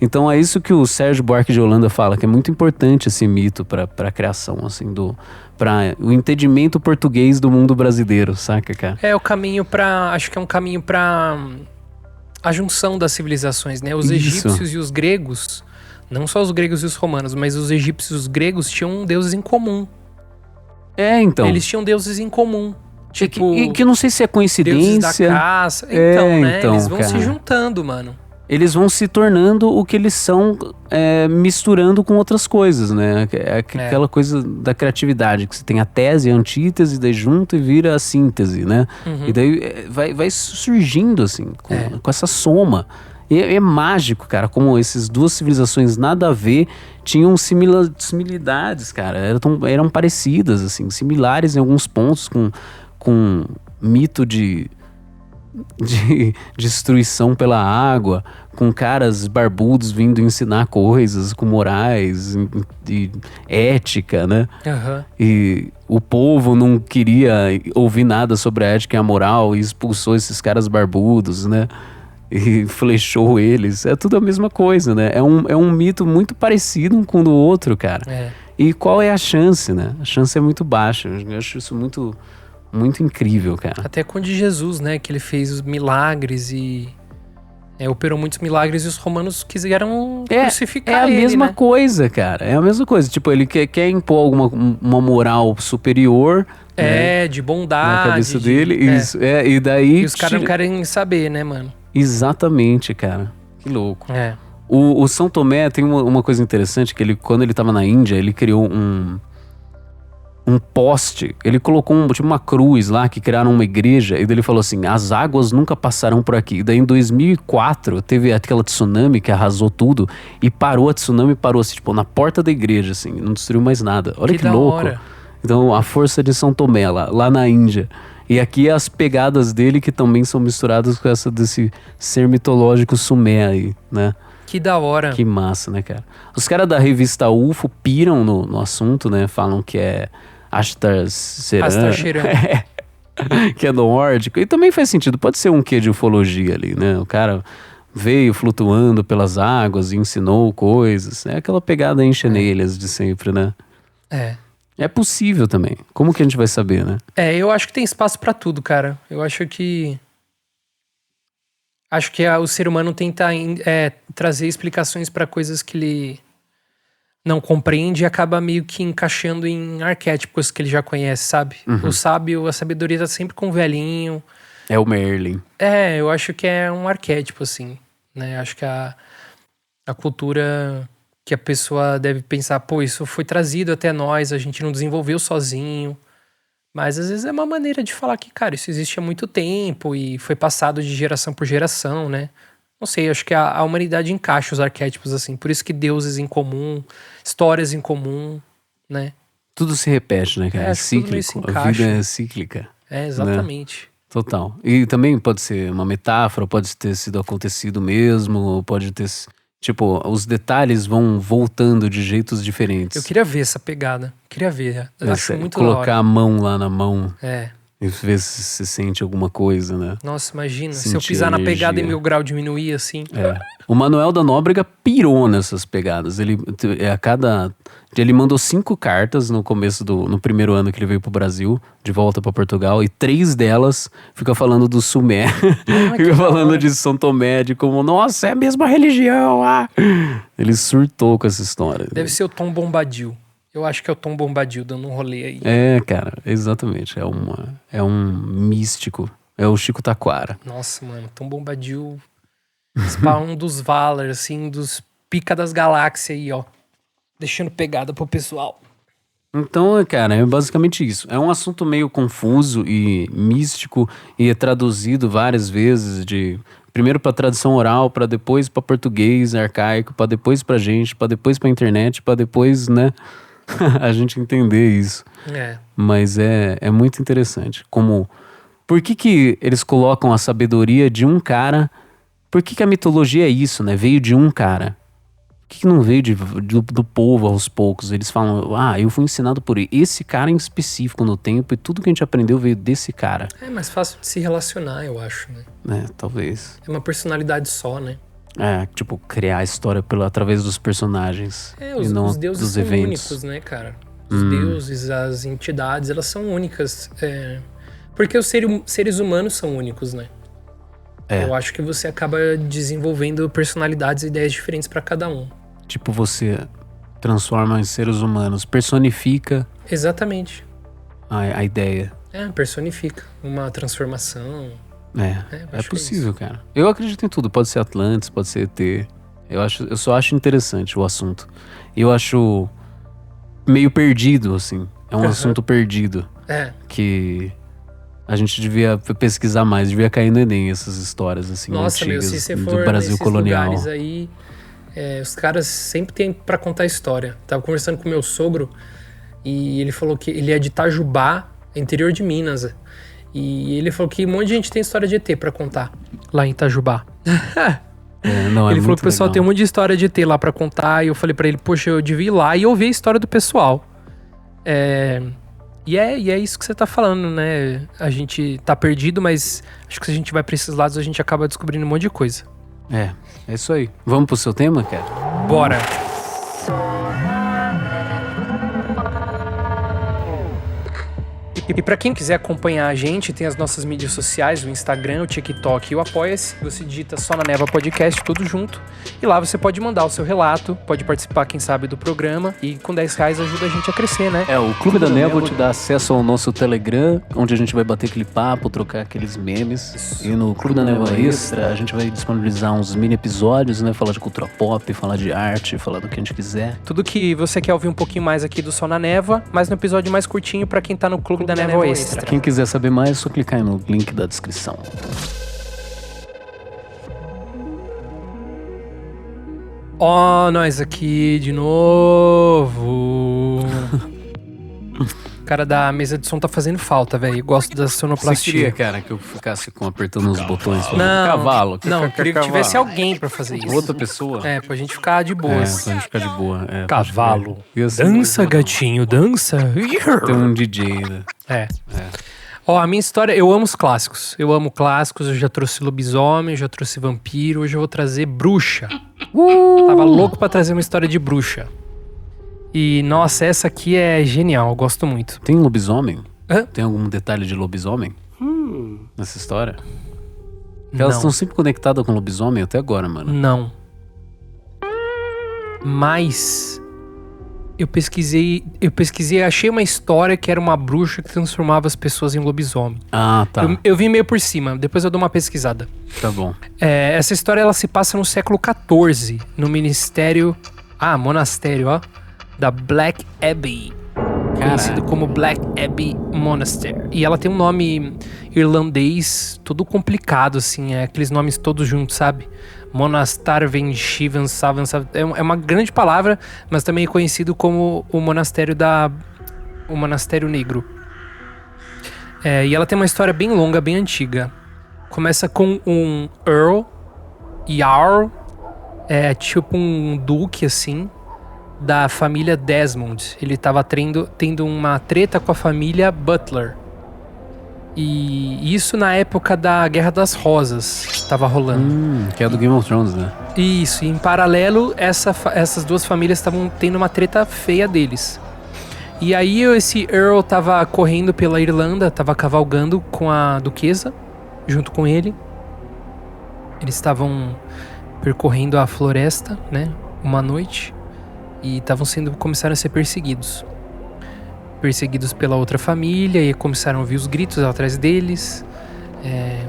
S3: Então é isso que o Sérgio Buarque de Holanda fala, que é muito importante esse mito para a criação, assim, para o entendimento português do mundo brasileiro, saca, cara?
S4: Acho que é um caminho para a junção das civilizações, né? Os egípcios e os gregos, não só os gregos e os romanos, mas os egípcios e os gregos tinham deuses em comum.
S3: Então.
S4: Eles tinham deuses em comum.
S3: Que não sei se é coincidência.
S4: Deuses da caça. Eles vão se juntando, mano.
S3: Eles vão se tornando o que eles são, misturando com outras coisas, né? Aquela coisa da criatividade, que você tem a tese, a antítese, daí junta e vira a síntese, né? E daí vai surgindo, assim, com essa soma. E é mágico, cara, como essas duas civilizações nada a ver tinham similaridades, cara. Eram parecidas, assim, similares em alguns pontos, com mito de destruição pela água, com caras barbudos vindo ensinar coisas com morais e ética, né? E o povo não queria ouvir nada sobre a ética e a moral e expulsou esses caras barbudos, né? E flechou eles. É tudo a mesma coisa, né? É um mito muito parecido um com o outro, cara. E qual é a chance, né? A chance é muito baixa. Eu acho isso muito incrível, cara.
S4: Até com o de Jesus, né? Que ele fez os milagres e operou muitos milagres, e os romanos quiseram crucificar ele,
S3: É a mesma coisa, cara. É a mesma coisa. Ele quer impor uma moral superior, né,
S4: de bondade.
S3: na cabeça dele. Isso, e daí...
S4: E os caras não querem saber, né, mano?
S3: Exatamente, cara. Que louco. O São Tomé tem uma coisa interessante, que quando ele tava na Índia, ele criou um poste, ele colocou uma cruz lá, que criaram uma igreja, e daí ele falou assim, as águas nunca passarão por aqui. E daí em 2004 teve aquela tsunami que arrasou tudo, e a tsunami parou assim, na porta da igreja, assim, não destruiu mais nada. Olha que louco.
S4: Hora.
S3: Então a força de São Tomé lá na Índia. E aqui as pegadas dele que também são misturadas com essa desse ser mitológico Sumé aí, né?
S4: Que da hora.
S3: Que massa, né, cara? Os caras da revista UFO piram no assunto, né? Falam que é Ashtar-Sheran. Que é nórdico. E também faz sentido. Pode ser um quê de ufologia ali, né? O cara veio flutuando pelas águas e ensinou coisas. É aquela pegada enxenelhas de sempre, né? É possível também. Como que a gente vai saber, né?
S4: Eu acho que tem espaço pra tudo, cara. Eu acho que Acho que o ser humano tenta trazer explicações pra coisas que ele não compreende e acaba meio que encaixando em arquétipos que ele já conhece, sabe? O sábio, a sabedoria tá sempre com o velhinho.
S3: É o Merlin.
S4: Eu acho que é um arquétipo, assim, né? Acho que a cultura que a pessoa deve pensar, pô, isso foi trazido até nós, a gente não desenvolveu sozinho. Mas às vezes é uma maneira de falar que, cara, isso existe há muito tempo e foi passado de geração por geração, né? Não sei, acho que a humanidade encaixa os arquétipos assim. Por isso que deuses em comum, histórias em comum, né?
S3: Tudo se repete, né, cara? É cíclico.
S4: Se
S3: a vida é cíclica.
S4: Exatamente.
S3: Né? Total. E também pode ser uma metáfora, pode ter sido acontecido mesmo, pode ter... Tipo, os detalhes vão voltando de jeitos diferentes.
S4: Eu queria ver essa pegada. Queria ver. Eu acho muito
S3: colocar a mão lá na mão.
S4: E
S3: ver se sente alguma coisa, né?
S4: Nossa, imagina. Se eu pisar na pegada e meu grau diminuir, assim.
S3: O Manuel da Nóbrega pirou nessas pegadas. Ele mandou 5 cartas no começo no primeiro ano que ele veio pro Brasil, de volta pra Portugal, e 3 delas fica falando do Sumé. Fica falando de São Tomé, de como, nossa, é a mesma religião. Ele surtou com essa história.
S4: Deve ser o Tom Bombadil. Eu acho que é o Tom Bombadil dando um rolê aí.
S3: Cara, exatamente. É um místico. É o Chico Taquara.
S4: Nossa, mano, Tom Bombadil... um dos Valar, assim, dos pica das galáxias aí, ó. Deixando pegada pro pessoal.
S3: Então, cara, é basicamente isso. É um assunto meio confuso e místico e é traduzido várias vezes primeiro pra tradição oral, pra depois pra português arcaico, pra depois pra gente, pra depois pra internet, pra depois, né, a gente entender isso. Mas é muito interessante. Por que eles colocam a sabedoria de um cara? Por que a mitologia é isso, né? Veio de um cara. Por que não veio do povo aos poucos? Eles falam, eu fui ensinado por esse cara em específico no tempo e tudo que a gente aprendeu veio desse cara.
S4: É mais fácil de se relacionar, eu acho, né?
S3: Talvez.
S4: É uma personalidade só, né?
S3: Tipo, criar a história através dos personagens.
S4: Os
S3: e não
S4: deuses
S3: dos
S4: são
S3: eventos.
S4: únicos, né, cara? Os deuses, as entidades, elas são únicas. Porque os seres humanos são únicos, né? Eu acho que você acaba desenvolvendo personalidades e ideias diferentes pra cada um.
S3: Tipo, você transforma em seres humanos, personifica...
S4: Exatamente.
S3: A ideia.
S4: Personifica. Uma transformação.
S3: É possível, cara. Eu acredito em tudo. Pode ser Atlantis, pode ser ET. Eu só acho interessante o assunto. Eu acho meio perdido, assim. É um assunto perdido. Que... A gente devia pesquisar mais, devia cair no Enem essas histórias assim,
S4: nossa,
S3: antigas
S4: se você
S3: do
S4: for
S3: Brasil
S4: nesses
S3: colonial.
S4: Lugares aí, os caras sempre têm pra contar história. Tava conversando com meu sogro e ele falou que ele é de Itajubá, interior de Minas. E ele falou que um monte de gente tem história de ET pra contar lá em Itajubá. Ele falou que o pessoal tem um monte de história de ET lá pra contar. E eu falei pra ele, poxa, eu devia ir lá e ouvir a história do pessoal. E é isso que você tá falando, né? A gente tá perdido, mas acho que se a gente vai pra esses lados, a gente acaba descobrindo um monte de coisa.
S3: É isso aí. Vamos pro seu tema, cara?
S4: Bora! E pra quem quiser acompanhar a gente, tem as nossas mídias sociais, o Instagram, o TikTok e o Apoia-se. Você digita Só na Neva Podcast, tudo junto. E lá você pode mandar o seu relato, pode participar, quem sabe, do programa. E com R$10 ajuda a gente a crescer, né?
S3: O Clube da Névoa te dá acesso ao nosso Telegram, onde a gente vai bater aquele papo, trocar aqueles memes. Isso. E no Clube da Névoa Extra, a gente vai disponibilizar uns mini episódios, né? Falar de cultura pop, falar de arte, falar do que a gente quiser.
S4: Tudo que você quer ouvir um pouquinho mais aqui do Só na Névoa, mas no episódio mais curtinho pra quem tá no Clube da Névoa Extra.
S3: Quem quiser saber mais, é só clicar aí no link da descrição.
S4: Nós aqui de novo. O cara da mesa de som tá fazendo falta, velho. Gosto da sonoplastia.
S3: Você queria, cara, que eu ficasse apertando os botões?
S4: Não,
S3: cavalo.
S4: Não, queria que tivesse alguém pra fazer isso.
S3: Outra pessoa?
S4: Pra gente ficar de boas.
S3: Pra gente ficar de boa.
S4: Cavalo. Dança, gatinho, dança.
S3: Tem um DJ, né?
S4: A minha história, eu amo os clássicos. Eu amo clássicos, eu já trouxe lobisomem, já trouxe vampiro, hoje eu vou trazer bruxa. Tava louco pra trazer uma história de bruxa. E, nossa, essa aqui é genial, eu gosto muito.
S3: Tem lobisomem? Tem algum detalhe de lobisomem nessa história? Elas
S4: Não.
S3: estão sempre conectadas com o lobisomem até agora, mano.
S4: Não. Mas eu pesquisei e achei uma história que era uma bruxa que transformava as pessoas em lobisomem.
S3: Ah, tá.
S4: Eu vi meio por cima, depois eu dou uma pesquisada.
S3: Tá bom.
S4: Essa história ela se passa no século XIV, no monastério, ó, da Black Abbey. Conhecido como Black Abbey Monastery. E ela tem um nome irlandês todo complicado, assim, aqueles nomes todos juntos, sabe? Monastarven, Shivan, Savan, é uma grande palavra, mas também é conhecido como o monastério Negro. E ela tem uma história bem longa, bem antiga. Começa com um Jarl, tipo um duque, assim, da família Desmond. Ele tava tendo uma treta com a família Butler. E isso na época da Guerra das Rosas tava rolando.
S3: Que é do Game of Thrones, né?
S4: Isso, e em paralelo, essas duas famílias estavam tendo uma treta feia deles. E aí esse Earl tava correndo pela Irlanda, tava cavalgando com a duquesa, junto com ele. Eles estavam percorrendo a floresta, né, uma noite, e começaram a ser perseguidos pela outra família, e começaram a ouvir os gritos atrás deles,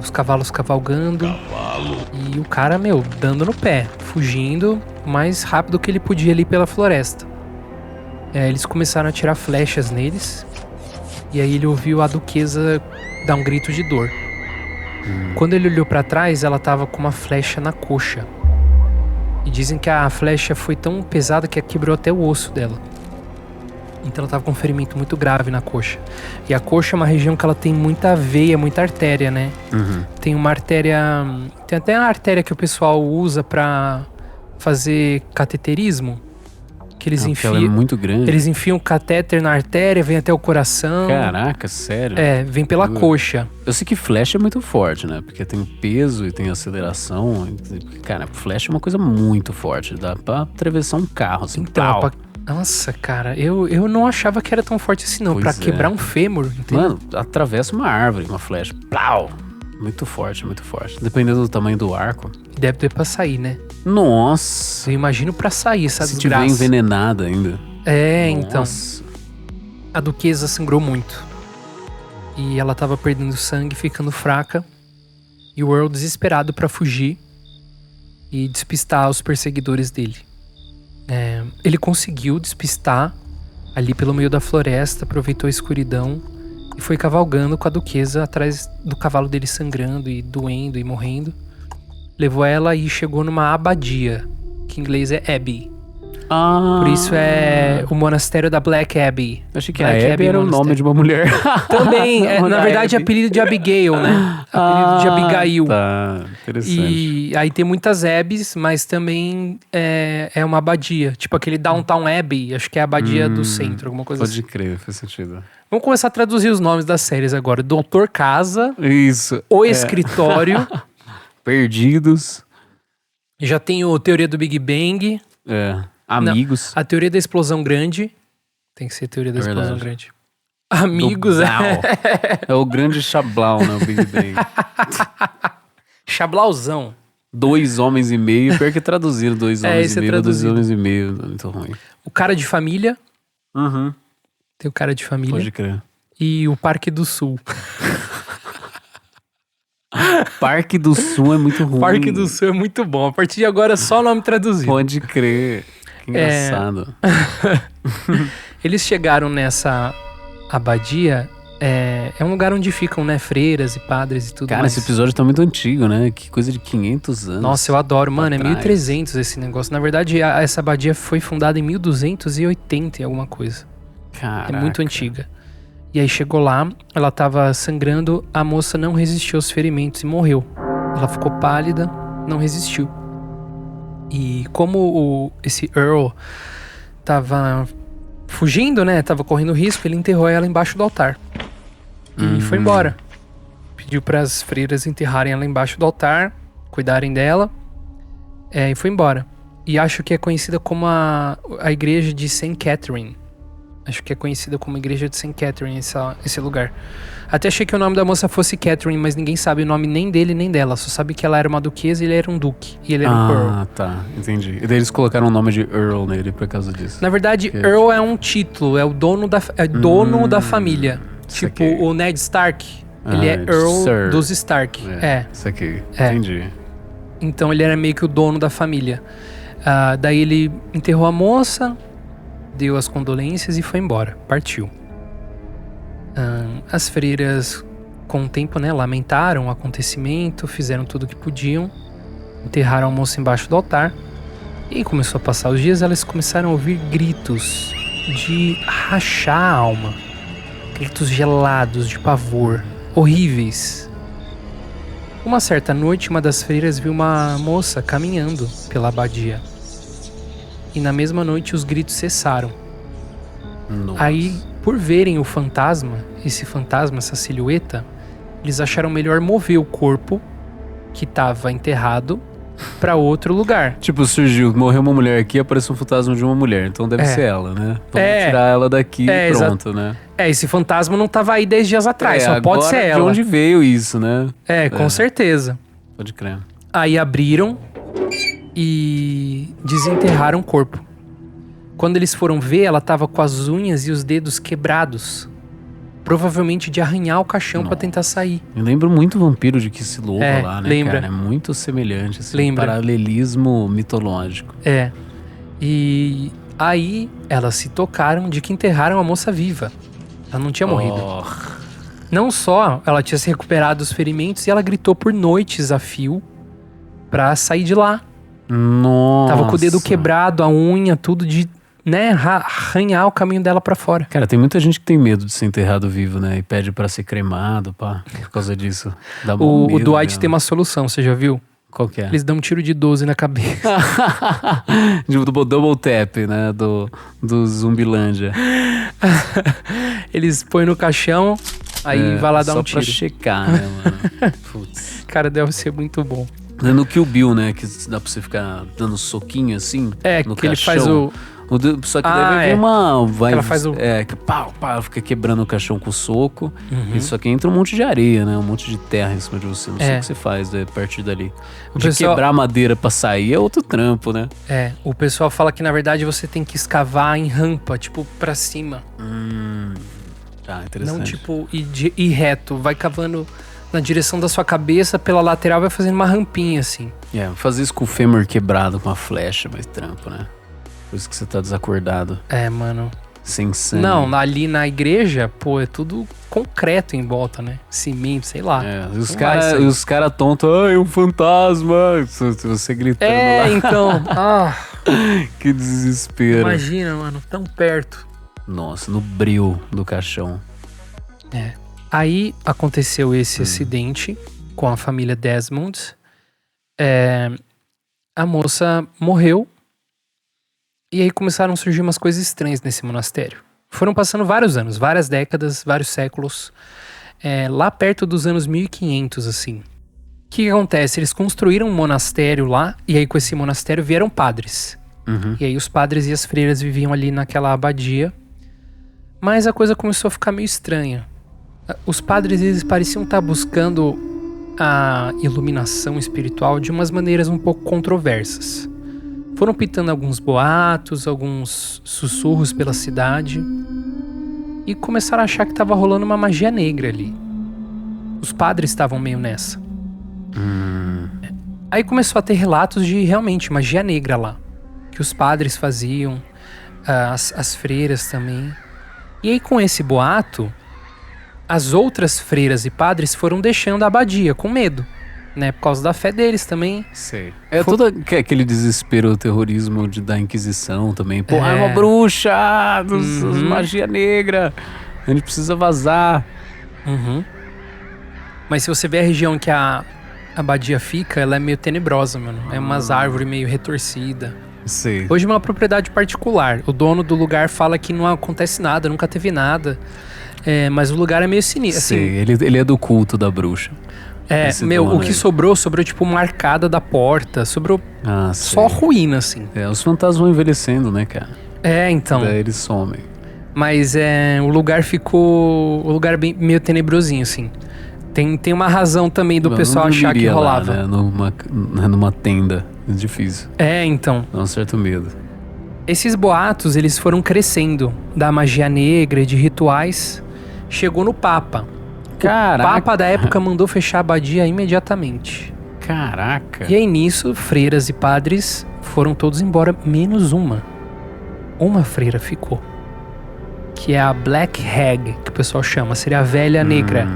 S4: os cavalos cavalgando. E o cara, dando no pé, fugindo o mais rápido que ele podia ali pela floresta. Eles começaram a atirar flechas neles, e aí ele ouviu a duquesa dar um grito de dor. Quando ele olhou pra trás, ela tava com uma flecha na coxa. E dizem que a flecha foi tão pesada que quebrou até o osso dela. Então ela tava com um ferimento muito grave na coxa. E a coxa é uma região que ela tem muita veia, muita artéria, né? Tem uma artéria... Tem até a artéria que o pessoal usa pra fazer cateterismo. Que eles enfiam...
S3: Ela é muito grande.
S4: Eles enfiam o catéter na artéria, vem até o coração.
S3: Caraca, sério?
S4: Vem pela coxa.
S3: Eu sei que flecha é muito forte, né? Porque tem peso e tem aceleração. Cara, flecha é uma coisa muito forte. Dá pra atravessar um carro, assim.
S4: Então, nossa, cara, eu não achava que era tão forte assim, não.
S3: Pois
S4: pra quebrar um fêmur, entendeu?
S3: Mano, atravessa uma árvore, uma flecha. Plau! Muito forte, muito forte. Dependendo do tamanho do arco.
S4: Deve ter pra sair, né?
S3: Nossa!
S4: Eu imagino pra sair essa
S3: Se
S4: desgraça.
S3: tiver envenenada ainda.
S4: Então.
S3: Nossa.
S4: A duquesa sangrou muito. E ela tava perdendo sangue, ficando fraca. E o Earl desesperado pra fugir e despistar os perseguidores dele. Ele conseguiu despistar ali pelo meio da floresta, aproveitou a escuridão e foi cavalgando com a duquesa atrás do cavalo dele, sangrando e doendo e morrendo. Levou ela e chegou numa abadia, que em inglês é Abbey. Por isso é o monastério da Black Abbey.
S3: Eu achei que
S4: Black
S3: a Abby era o nome de uma mulher.
S4: Também, na
S3: Da
S4: verdade é
S3: Abby.
S4: apelido de Abigail, né? Apelido de Abigail.
S3: Tá, interessante.
S4: E aí tem muitas Abbeys, mas também é uma abadia. Tipo aquele Downtown Abbey, acho que é a abadia do centro, alguma coisa
S3: Pode
S4: assim.
S3: crer, faz sentido.
S4: Vamos começar a traduzir os nomes das séries agora. Doutor Casa,
S3: Isso.
S4: O Escritório,
S3: Perdidos.
S4: já tem o Teoria do Big Bang,
S3: Amigos.
S4: a Teoria da Explosão Grande. Tem que ser Teoria da Explosão
S3: Verdade.
S4: Grande. Amigos,
S3: Do Blau. É o grande Chablau, né? O Big Bang.
S4: Chablauzão.
S3: 2 homens e meio. Pior que traduziram 2 homens
S4: esse
S3: e
S4: é
S3: meio. 2
S4: traduzido.
S3: homens e meio. Muito ruim.
S4: O Cara de Família.
S3: Uhum.
S4: Tem o Cara de Família.
S3: Pode crer.
S4: E o Parque do Sul.
S3: Parque do Sul é muito ruim.
S4: Parque do Sul é muito bom. A partir de agora é só nome traduzido.
S3: Pode crer. Que engraçado.
S4: Eles chegaram nessa abadia. É um lugar onde ficam, né, freiras e padres e tudo
S3: Cara,
S4: mais.
S3: esse episódio tá muito antigo, né? Que coisa de 500 anos.
S4: Nossa, eu adoro. Mano, é
S3: Atrás.
S4: 1300 esse negócio. Na verdade, essa abadia foi fundada em 1280 e alguma coisa.
S3: Caraca.
S4: É muito antiga. E aí chegou lá, ela tava sangrando, a moça não resistiu aos ferimentos e morreu. Ela ficou pálida, não resistiu. E como esse Earl tava fugindo, né? Tava correndo risco, ele enterrou ela embaixo do altar. E foi embora. Pediu para as freiras enterrarem ela embaixo do altar, cuidarem dela. E foi embora. E acho que é conhecida como a igreja de St. Catherine. Acho que é conhecida como Igreja de St. Catherine, esse lugar. Até achei que o nome da moça fosse Catherine, mas ninguém sabe o nome nem dele nem dela. Só sabe que ela era uma duquesa e ele era um duque. E ele era um Earl.
S3: Ah, tá. Entendi. E daí eles colocaram o nome de Earl nele por causa disso.
S4: Na verdade, Earl é um título. É o dono da família. Tipo,
S3: saquei.
S4: o Ned Stark. Ele é Earl
S3: Sir.
S4: dos Stark.
S3: Isso aqui.
S4: É.
S3: Entendi.
S4: Então ele era meio que o dono da família. Daí ele enterrou a moça, deu as condolências e foi embora. Partiu. As freiras, com o tempo, né, lamentaram o acontecimento, fizeram tudo o que podiam, enterraram a moça embaixo do altar. E começou a passar os dias, elas começaram a ouvir gritos de rachar a alma. Gritos gelados, de pavor, horríveis. Uma certa noite, uma das freiras viu uma moça caminhando pela abadia. E na mesma noite os gritos cessaram.
S3: Nossa.
S4: Aí, por verem o fantasma, essa silhueta, eles acharam melhor mover o corpo que estava enterrado para outro lugar.
S3: Tipo, morreu uma mulher aqui, apareceu um fantasma de uma mulher. Então deve ser ela, né? Vamos tirar ela daqui e pronto, né?
S4: Esse fantasma não tava aí 10 dias atrás, só pode ser ela.
S3: De onde veio isso, né?
S4: Com certeza.
S3: Pode crer.
S4: Aí abriram e desenterraram o corpo. Quando eles foram ver, ela tava com as unhas e os dedos quebrados. Provavelmente de arranhar o caixão pra tentar sair.
S3: Eu lembro muito o Vampiro de Kissilova lá, né,
S4: lembra.
S3: cara? É muito semelhante, assim,
S4: Lembra.
S3: paralelismo mitológico.
S4: E aí elas se tocaram de que enterraram a moça viva. Ela não tinha morrido. Não só ela tinha se recuperado dos ferimentos, e ela gritou por noites a fio pra sair de lá.
S3: Nossa.
S4: Tava com o dedo quebrado, a unha, tudo de, né, arranhar o caminho dela pra fora.
S3: Cara, tem muita gente que tem medo de ser enterrado vivo, né? E pede pra ser cremado, pá, por causa disso. Dá bom
S4: O
S3: medo,
S4: Dwight
S3: né?
S4: tem uma solução, você já viu?
S3: Qual que é?
S4: Eles dão um tiro de 12 na cabeça.
S3: Tipo, do double tap, né? Do Zumbilândia.
S4: Eles põem no caixão, aí vai lá dar um tiro.
S3: Só pra checar, né, mano? Putz.
S4: Cara, deve ser muito bom.
S3: No Kill Bill, né? Que dá pra você ficar dando soquinho assim. No
S4: que
S3: caixão.
S4: ele faz o...
S3: Só que daí vem uma...
S4: Ela faz o...
S3: que pau, fica quebrando o caixão com o soco. E só que entra um monte de areia, né? Um monte de terra em cima de você. Não sei o que você faz a partir dali. Quebrar madeira pra sair é outro trampo, né?
S4: O pessoal fala que na verdade você tem que escavar em rampa, tipo, pra cima.
S3: Tá, interessante.
S4: Não tipo ir reto, vai cavando na direção da sua cabeça, pela lateral vai fazendo uma rampinha assim.
S3: Fazer isso com o fêmur quebrado com uma flecha, mas trampo, né? Por isso que você tá desacordado.
S4: Mano.
S3: Sem sangue.
S4: Não, ali na igreja, pô, é tudo concreto em volta, né? Cimento, sei lá.
S3: E os caras tontos, é um fantasma. Você gritando lá.
S4: Então.
S3: Que desespero.
S4: Imagina, mano, tão perto.
S3: Nossa, no breu do caixão.
S4: Aí aconteceu esse acidente com a família Desmond. A moça morreu. E aí começaram a surgir umas coisas estranhas nesse monastério. Foram passando vários anos, várias décadas, vários séculos. Lá perto dos anos 1500, assim. O que acontece? Eles construíram um monastério lá, e aí com esse monastério vieram padres. E aí os padres e as freiras viviam ali naquela abadia. Mas a coisa começou a ficar meio estranha. Os padres, eles pareciam estar buscando a iluminação espiritual de umas maneiras um pouco controversas. Foram pitando alguns boatos, alguns sussurros pela cidade. E começaram a achar que estava rolando uma magia negra ali. Os padres estavam meio nessa. Aí começou a ter relatos de realmente magia negra lá. Que os padres faziam, as freiras também. E aí com esse boato, as outras freiras e padres foram deixando a abadia com medo. Né, por causa da fé deles também.
S3: Sei. Todo aquele desespero, o terrorismo da Inquisição também. Pô, é uma bruxa, magia negra. A gente precisa vazar.
S4: Mas se você ver a região que a abadia fica, ela é meio tenebrosa, mano. É umas árvores meio retorcidas.
S3: Sei.
S4: Hoje é uma propriedade particular. O dono do lugar fala que não acontece nada, nunca teve nada. Mas o lugar é meio sinistro.
S3: Sei,
S4: assim,
S3: ele é do culto da bruxa.
S4: O que sobrou tipo uma arcada da porta, sobrou só ruína, assim.
S3: Os fantasmas vão envelhecendo, né, cara?
S4: Então.
S3: Daí eles somem.
S4: Mas o lugar ficou... O lugar meio tenebrosinho, assim. Tem uma razão também do pessoal achar que rolava.
S3: Lá, né? Numa tenda. É difícil.
S4: Então.
S3: Dá um certo medo.
S4: Esses boatos, eles foram crescendo. Da magia negra, de rituais. Chegou no Papa.
S3: Caraca.
S4: O Papa da época mandou fechar a abadia imediatamente.
S3: Caraca.
S4: E aí nisso, freiras e padres foram todos embora, menos uma. Uma freira ficou. Que é a Black Hag, que o pessoal chama. Seria a velha negra.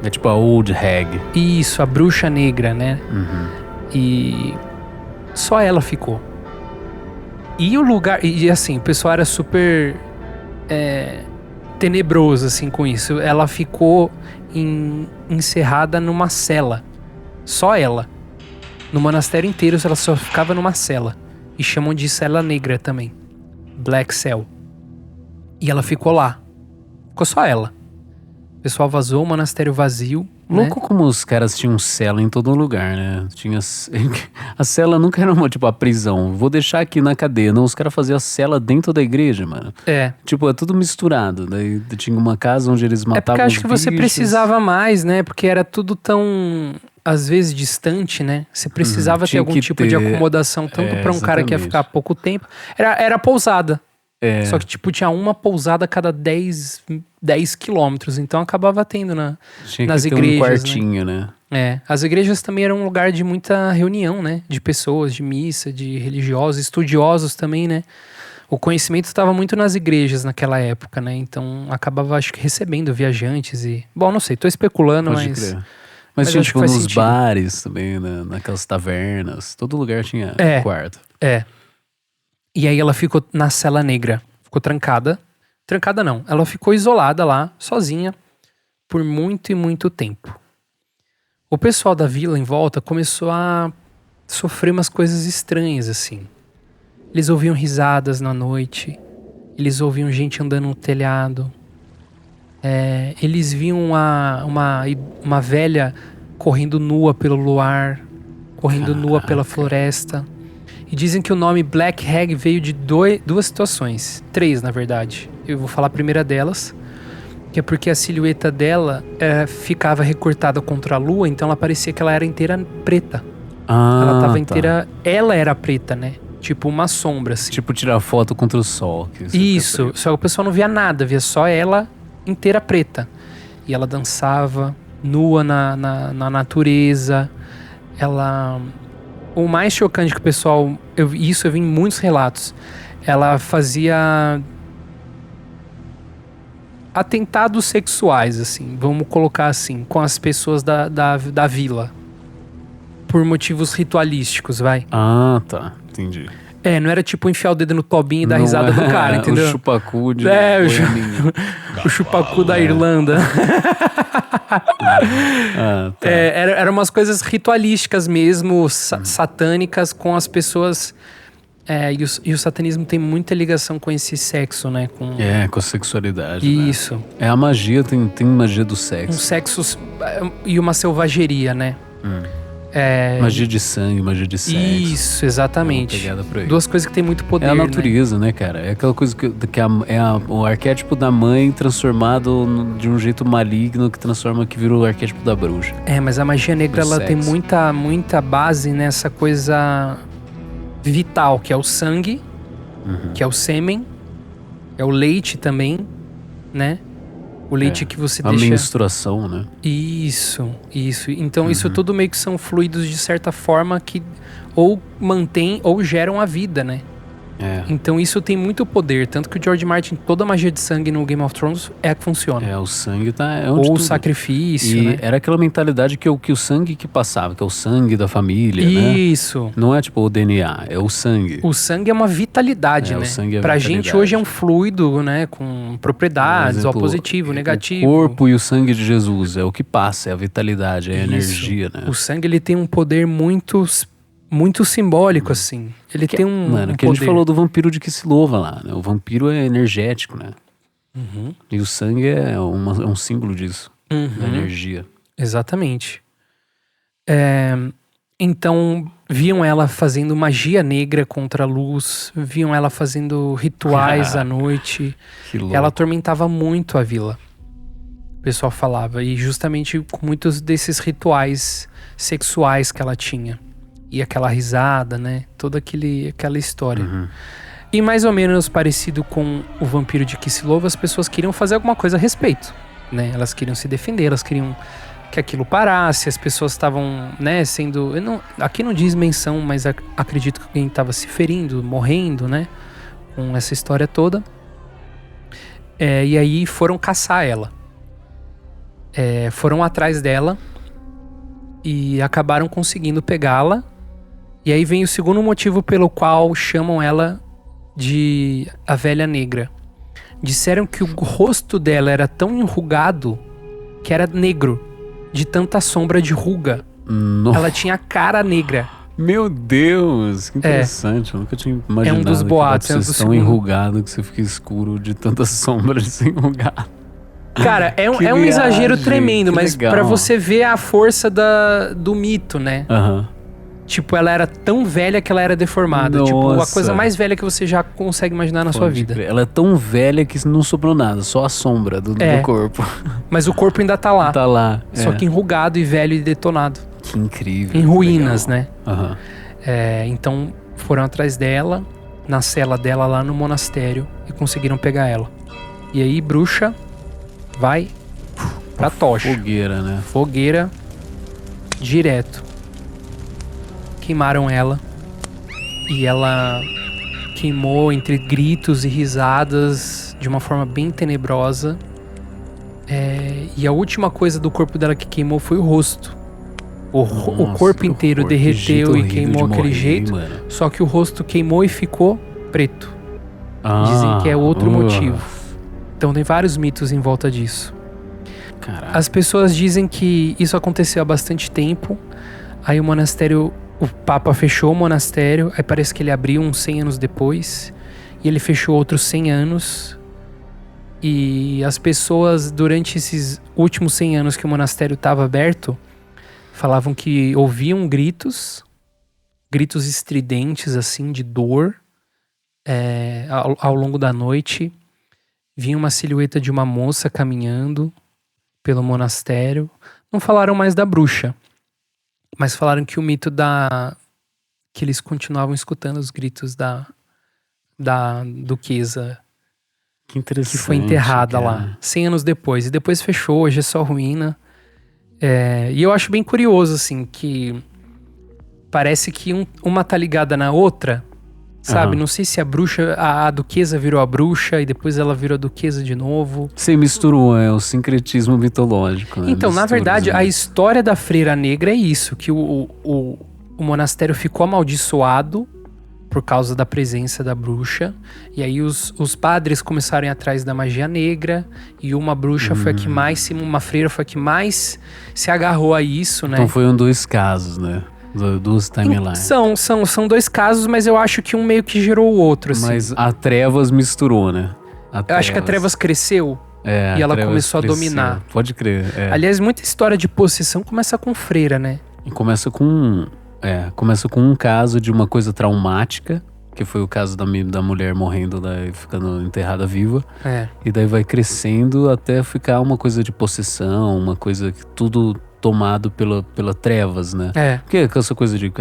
S3: É tipo a Old Hag.
S4: Isso, a bruxa negra, né? E só ela ficou. E o lugar... E assim, o pessoal era super tenebroso, assim, com isso. Ela ficou encerrada numa cela. Só ela. No monastério inteiro, ela só ficava numa cela. E chamam de cela negra também. Black Cell. E ela ficou lá. Ficou só ela. O pessoal vazou, o monastério vazio.
S3: Louco como os caras tinham cela em todo lugar, né? A cela nunca era a prisão. Vou deixar aqui na cadeia. Não, os caras faziam a cela dentro da igreja, mano. Tipo, é tudo misturado. Daí tinha uma casa onde eles matavam os
S4: porque acho que você
S3: bichos.
S4: precisava mais, né? Porque era tudo tão... às vezes distante, né? Você precisava ter algum tipo de acomodação, tanto pra um cara que ia ficar pouco tempo. Era pousada. Só que, tinha uma pousada a cada 10 quilômetros. Então acabava tendo nas igrejas.
S3: Um quartinho, né?
S4: As igrejas também eram um lugar de muita reunião, né? De pessoas, de missa, de religiosos, estudiosos também, né? O conhecimento estava muito nas igrejas naquela época, né? Então acabava, acho que, recebendo viajantes e... Bom, não sei, tô especulando,
S3: Pode
S4: mas...
S3: crer. Mas tinha, nos
S4: sentido.
S3: bares também, né? Naquelas tavernas. Todo lugar tinha quarto.
S4: E aí ela ficou na cela negra. Ficou trancada. Trancada não. Ela ficou isolada lá, sozinha, por muito e muito tempo. O pessoal da vila em volta começou a sofrer umas coisas estranhas, assim. Eles ouviam risadas na noite. Eles ouviam gente andando no telhado. Eles viam uma velha correndo nua pelo luar. Correndo nua pela floresta. E dizem que o nome Black Hag veio de duas situações. 3, na verdade. Eu vou falar a primeira delas. Que é porque a silhueta dela ficava recortada contra a lua. Então ela parecia que ela era inteira preta. Ela tava inteira... Ela era preta, né? Tipo uma sombra, assim.
S3: Tipo tirar foto contra o sol.
S4: Isso. Só que o pessoal não via nada. Via só ela inteira preta. E ela dançava nua na natureza. Ela... O mais chocante que o pessoal... Isso eu vi em muitos relatos. Ela fazia... atentados sexuais, assim. Vamos colocar assim. Com as pessoas da vila. Por motivos ritualísticos, vai.
S3: Ah, tá. Entendi.
S4: Não era tipo enfiar o dedo no tobinho e dar risada do cara, entendeu?
S3: O chupacu de...
S4: o chupacu da Irlanda.
S3: Tá.
S4: Eram umas coisas ritualísticas mesmo, satânicas com as pessoas. E o satanismo tem muita ligação com esse sexo, né? Com
S3: a sexualidade.
S4: Isso.
S3: Né? A magia, tem magia do sexo.
S4: Um sexo e uma selvageria, né?
S3: Magia de sangue, magia de sexo.
S4: Isso, exatamente. Duas coisas que tem muito poder.
S3: É a natureza, né, cara? É aquela coisa que o arquétipo da mãe transformado de um jeito maligno que vira o arquétipo da bruxa.
S4: Mas a magia negra, ela tem muita base nessa coisa vital, que é o sangue, que é o sêmen, é o leite também, né? O leite que você deixa...
S3: A menstruação, né?
S4: Isso. Então isso tudo meio que são fluidos de certa forma que ou mantêm ou geram a vida, né? Então isso tem muito poder. Tanto que o George Martin, toda a magia de sangue no Game of Thrones que funciona.
S3: O sangue tá...
S4: ou o sacrifício, né?
S3: Era aquela mentalidade que o sangue que passava, que é o sangue da família, né?
S4: Isso.
S3: Não é tipo o DNA, é o sangue.
S4: O sangue é uma vitalidade, né?
S3: O sangue é
S4: pra
S3: vitalidade.
S4: gente hoje é um fluido, né? Com propriedades,
S3: exemplo,
S4: ó, positivo, negativo.
S3: O corpo e o sangue de Jesus é o que passa, é a vitalidade, é a energia, né?
S4: O sangue, ele tem um poder muito simbólico, assim. Ele tem um
S3: Mano, que a gente falou do vampiro de Kislev lá, né? O vampiro é energético, né? E o sangue é um símbolo disso. Da energia.
S4: Exatamente. Então, viam ela fazendo magia negra contra a luz, viam ela fazendo rituais à noite.
S3: Que louco.
S4: Ela atormentava muito a vila. O pessoal falava. E justamente com muitos desses rituais sexuais que ela tinha. E aquela risada, né? Toda aquela história.
S3: Uhum.
S4: E mais ou menos parecido com o vampiro de Kislev, as pessoas queriam fazer alguma coisa a respeito, né? Elas queriam se defender, elas queriam que aquilo parasse, as pessoas estavam, né, sendo... aqui não diz menção, mas acredito que alguém estava se ferindo, morrendo, né? Com essa história toda. E aí foram caçar ela. Foram atrás dela e acabaram conseguindo pegá-la. E aí vem o segundo motivo pelo qual chamam ela de a Velha Negra. Disseram que o rosto dela era tão enrugado que era negro, de tanta sombra de ruga.
S3: Nossa.
S4: Ela tinha a cara negra.
S3: Meu Deus, que interessante. Eu nunca tinha imaginado
S4: dos boatos,
S3: que dá pra ser tão enrugado que você fica escuro de tanta sombra de se enrugar.
S4: Cara, é um
S3: viagem,
S4: exagero tremendo, mas
S3: legal.
S4: pra você ver a força do mito, né?
S3: Aham.
S4: Tipo, ela era tão velha que ela era deformada.
S3: Nossa.
S4: Tipo, a coisa mais velha que você já consegue imaginar na sua vida.
S3: Ela é tão velha que não sobrou nada, só a sombra do corpo.
S4: Mas o corpo ainda tá lá.
S3: Tá lá.
S4: Só que enrugado e velho e detonado.
S3: Que incrível.
S4: Em ruínas, né?
S3: Aham.
S4: Então foram atrás dela, na cela dela lá no monastério, e conseguiram pegar ela. E aí, bruxa, vai pra tocha.
S3: Fogueira, né?
S4: Fogueira, direto. Queimaram ela. E ela queimou entre gritos e risadas de uma forma bem tenebrosa. E a última coisa do corpo dela que queimou foi o rosto. O corpo inteiro derreteu e queimou aquele jeito.
S3: Mano.
S4: Só que o rosto queimou e ficou preto. Dizem que é outro motivo. Então tem vários mitos em volta disso.
S3: Caraca.
S4: As pessoas dizem que isso aconteceu há bastante tempo. Aí o Papa fechou o monastério. Aí parece que ele abriu uns 100 anos depois. E ele fechou outros 100 anos. E as pessoas, durante esses últimos 100 anos que o monastério estava aberto, falavam que ouviam gritos estridentes, assim, de dor, ao longo da noite. Vinha uma silhueta de uma moça caminhando pelo monastério. Não falaram mais da bruxa, mas falaram que o mito que eles continuavam escutando os gritos da duquesa,
S3: Que interessante.
S4: que foi enterrada
S3: cara.
S4: lá, 100 anos depois. E depois fechou, hoje é só ruína. E eu acho bem curioso, assim, que parece que uma tá ligada na outra, sabe?
S3: Aham.
S4: Não sei se a duquesa virou a bruxa e depois ela virou a duquesa de novo.
S3: Você misturou, o sincretismo mitológico. Né?
S4: Então, na
S3: Misturas,
S4: verdade,
S3: né?
S4: a história da Freira Negra é isso, que o monastério ficou amaldiçoado por causa da presença da bruxa. E aí os padres começaram a ir atrás da magia negra. E uma bruxa foi a que mais... Uma freira foi a que mais se agarrou a isso, né?
S3: Então foi dois casos, né? Duas timelines.
S4: São dois casos, mas eu acho que um meio que gerou o outro, assim.
S3: Mas a Trevas misturou, né?
S4: Eu acho que a Trevas cresceu
S3: a
S4: e ela
S3: Trevas
S4: começou
S3: cresceu.
S4: a dominar.
S3: Pode crer.
S4: Aliás, muita história de possessão começa com freira, né?
S3: E começa com um caso de uma coisa traumática, que foi o caso da mulher morrendo e ficando enterrada viva. E daí vai crescendo até ficar uma coisa de possessão, uma coisa que tudo tomado pela trevas, né? Porque essa coisa de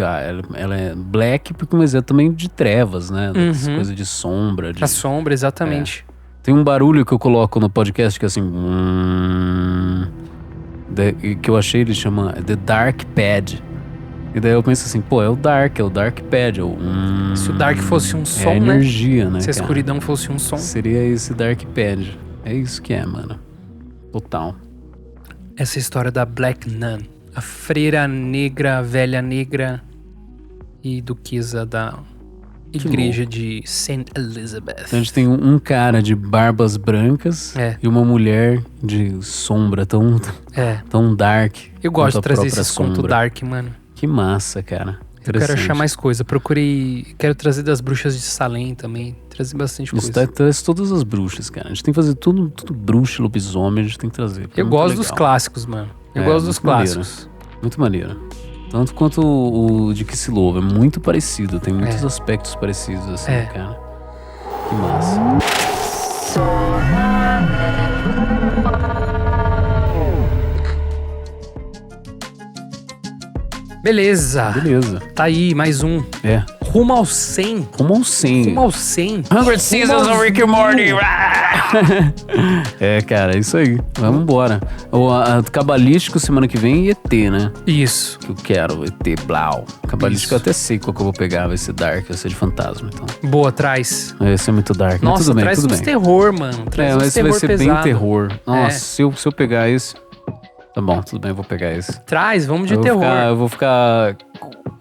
S3: ela é black, mas é também de trevas, né? Essa coisa de sombra.
S4: A sombra, exatamente.
S3: Tem um barulho que eu coloco no podcast que é assim... que eu achei, ele chama The Dark Pad. E daí eu penso assim, é o Dark Pad.
S4: Se o Dark fosse um som,
S3: é energia, né?
S4: Se a escuridão fosse um som.
S3: Seria esse Dark Pad. É isso que é, mano. Total.
S4: Essa história da Black Nun. A freira negra, velha negra e duquesa da igreja de St. Elizabeth.
S3: Então a gente tem um cara de barbas brancas e uma mulher de sombra tão dark.
S4: Eu gosto de trazer esses contos dark, mano.
S3: Que massa, cara.
S4: Eu quero achar mais coisa. Quero trazer das bruxas de Salem também. Trazer bastante coisa.
S3: Traz todas as bruxas, cara. A gente tem que fazer tudo bruxa, lobisomem, a gente tem que trazer.
S4: Eu gosto dos clássicos, mano. Eu gosto dos clássicos.
S3: Muito maneiro. Tanto quanto o de Kislev. É muito parecido. Tem muitos aspectos parecidos, assim, cara. Que massa.
S4: Beleza.
S3: Beleza.
S4: Tá aí, mais um.
S3: É.
S4: Rumo ao 100.
S3: Rumo ao 100.
S4: Rumo ao 100.
S3: 100 Seasons of Rick and Morty. É, cara, é isso aí. Vamos embora. A Cabalístico semana que vem e ET, né?
S4: Isso.
S3: Que eu quero, ET Blau. Cabalístico eu até sei qual que eu vou pegar. Vai ser Dark, vai ser de fantasma, então.
S4: Boa, traz.
S3: Vai ser muito Dark.
S4: Nossa,
S3: mas tudo bem,
S4: traz
S3: tudo
S4: uns
S3: bem.
S4: terror, mano. Traz uns
S3: Mas esse
S4: terror
S3: vai ser
S4: pesado.
S3: bem terror. Nossa, se eu pegar esse... Tá bom, tudo bem, eu vou pegar esse.
S4: Traz, vamos de terror.
S3: Eu vou ficar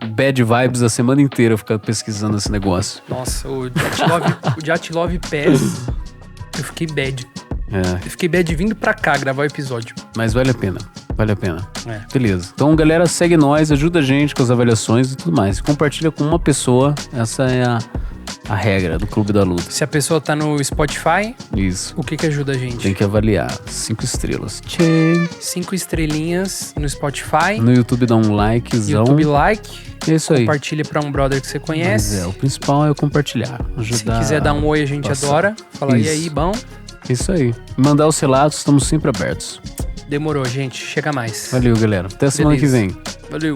S3: bad vibes a semana inteira, ficar pesquisando esse negócio.
S4: Nossa, o Jatlov Pass, eu fiquei bad. Eu fiquei bad vindo pra cá gravar o episódio.
S3: Mas vale a pena. Vale a pena. Beleza. Então, galera, segue nós, ajuda a gente com as avaliações e tudo mais. Compartilha com uma pessoa. Essa é a regra do Clube da Luta.
S4: Se a pessoa tá no Spotify,
S3: isso.
S4: O que ajuda a gente?
S3: Tem que avaliar. 5 estrelas. Tchê.
S4: 5 estrelinhas no Spotify.
S3: No YouTube dá um likezão.
S4: YouTube like.
S3: É isso aí.
S4: Compartilha pra um brother que você conhece.
S3: Mas o principal é compartilhar. Ajudar.
S4: Se quiser dar um oi, a gente adora. Fala, e aí, bom?
S3: Isso aí. Mandar os relatos, estamos sempre abertos.
S4: Demorou, gente. Chega mais.
S3: Valeu, galera. Até semana que vem.
S4: Valeu.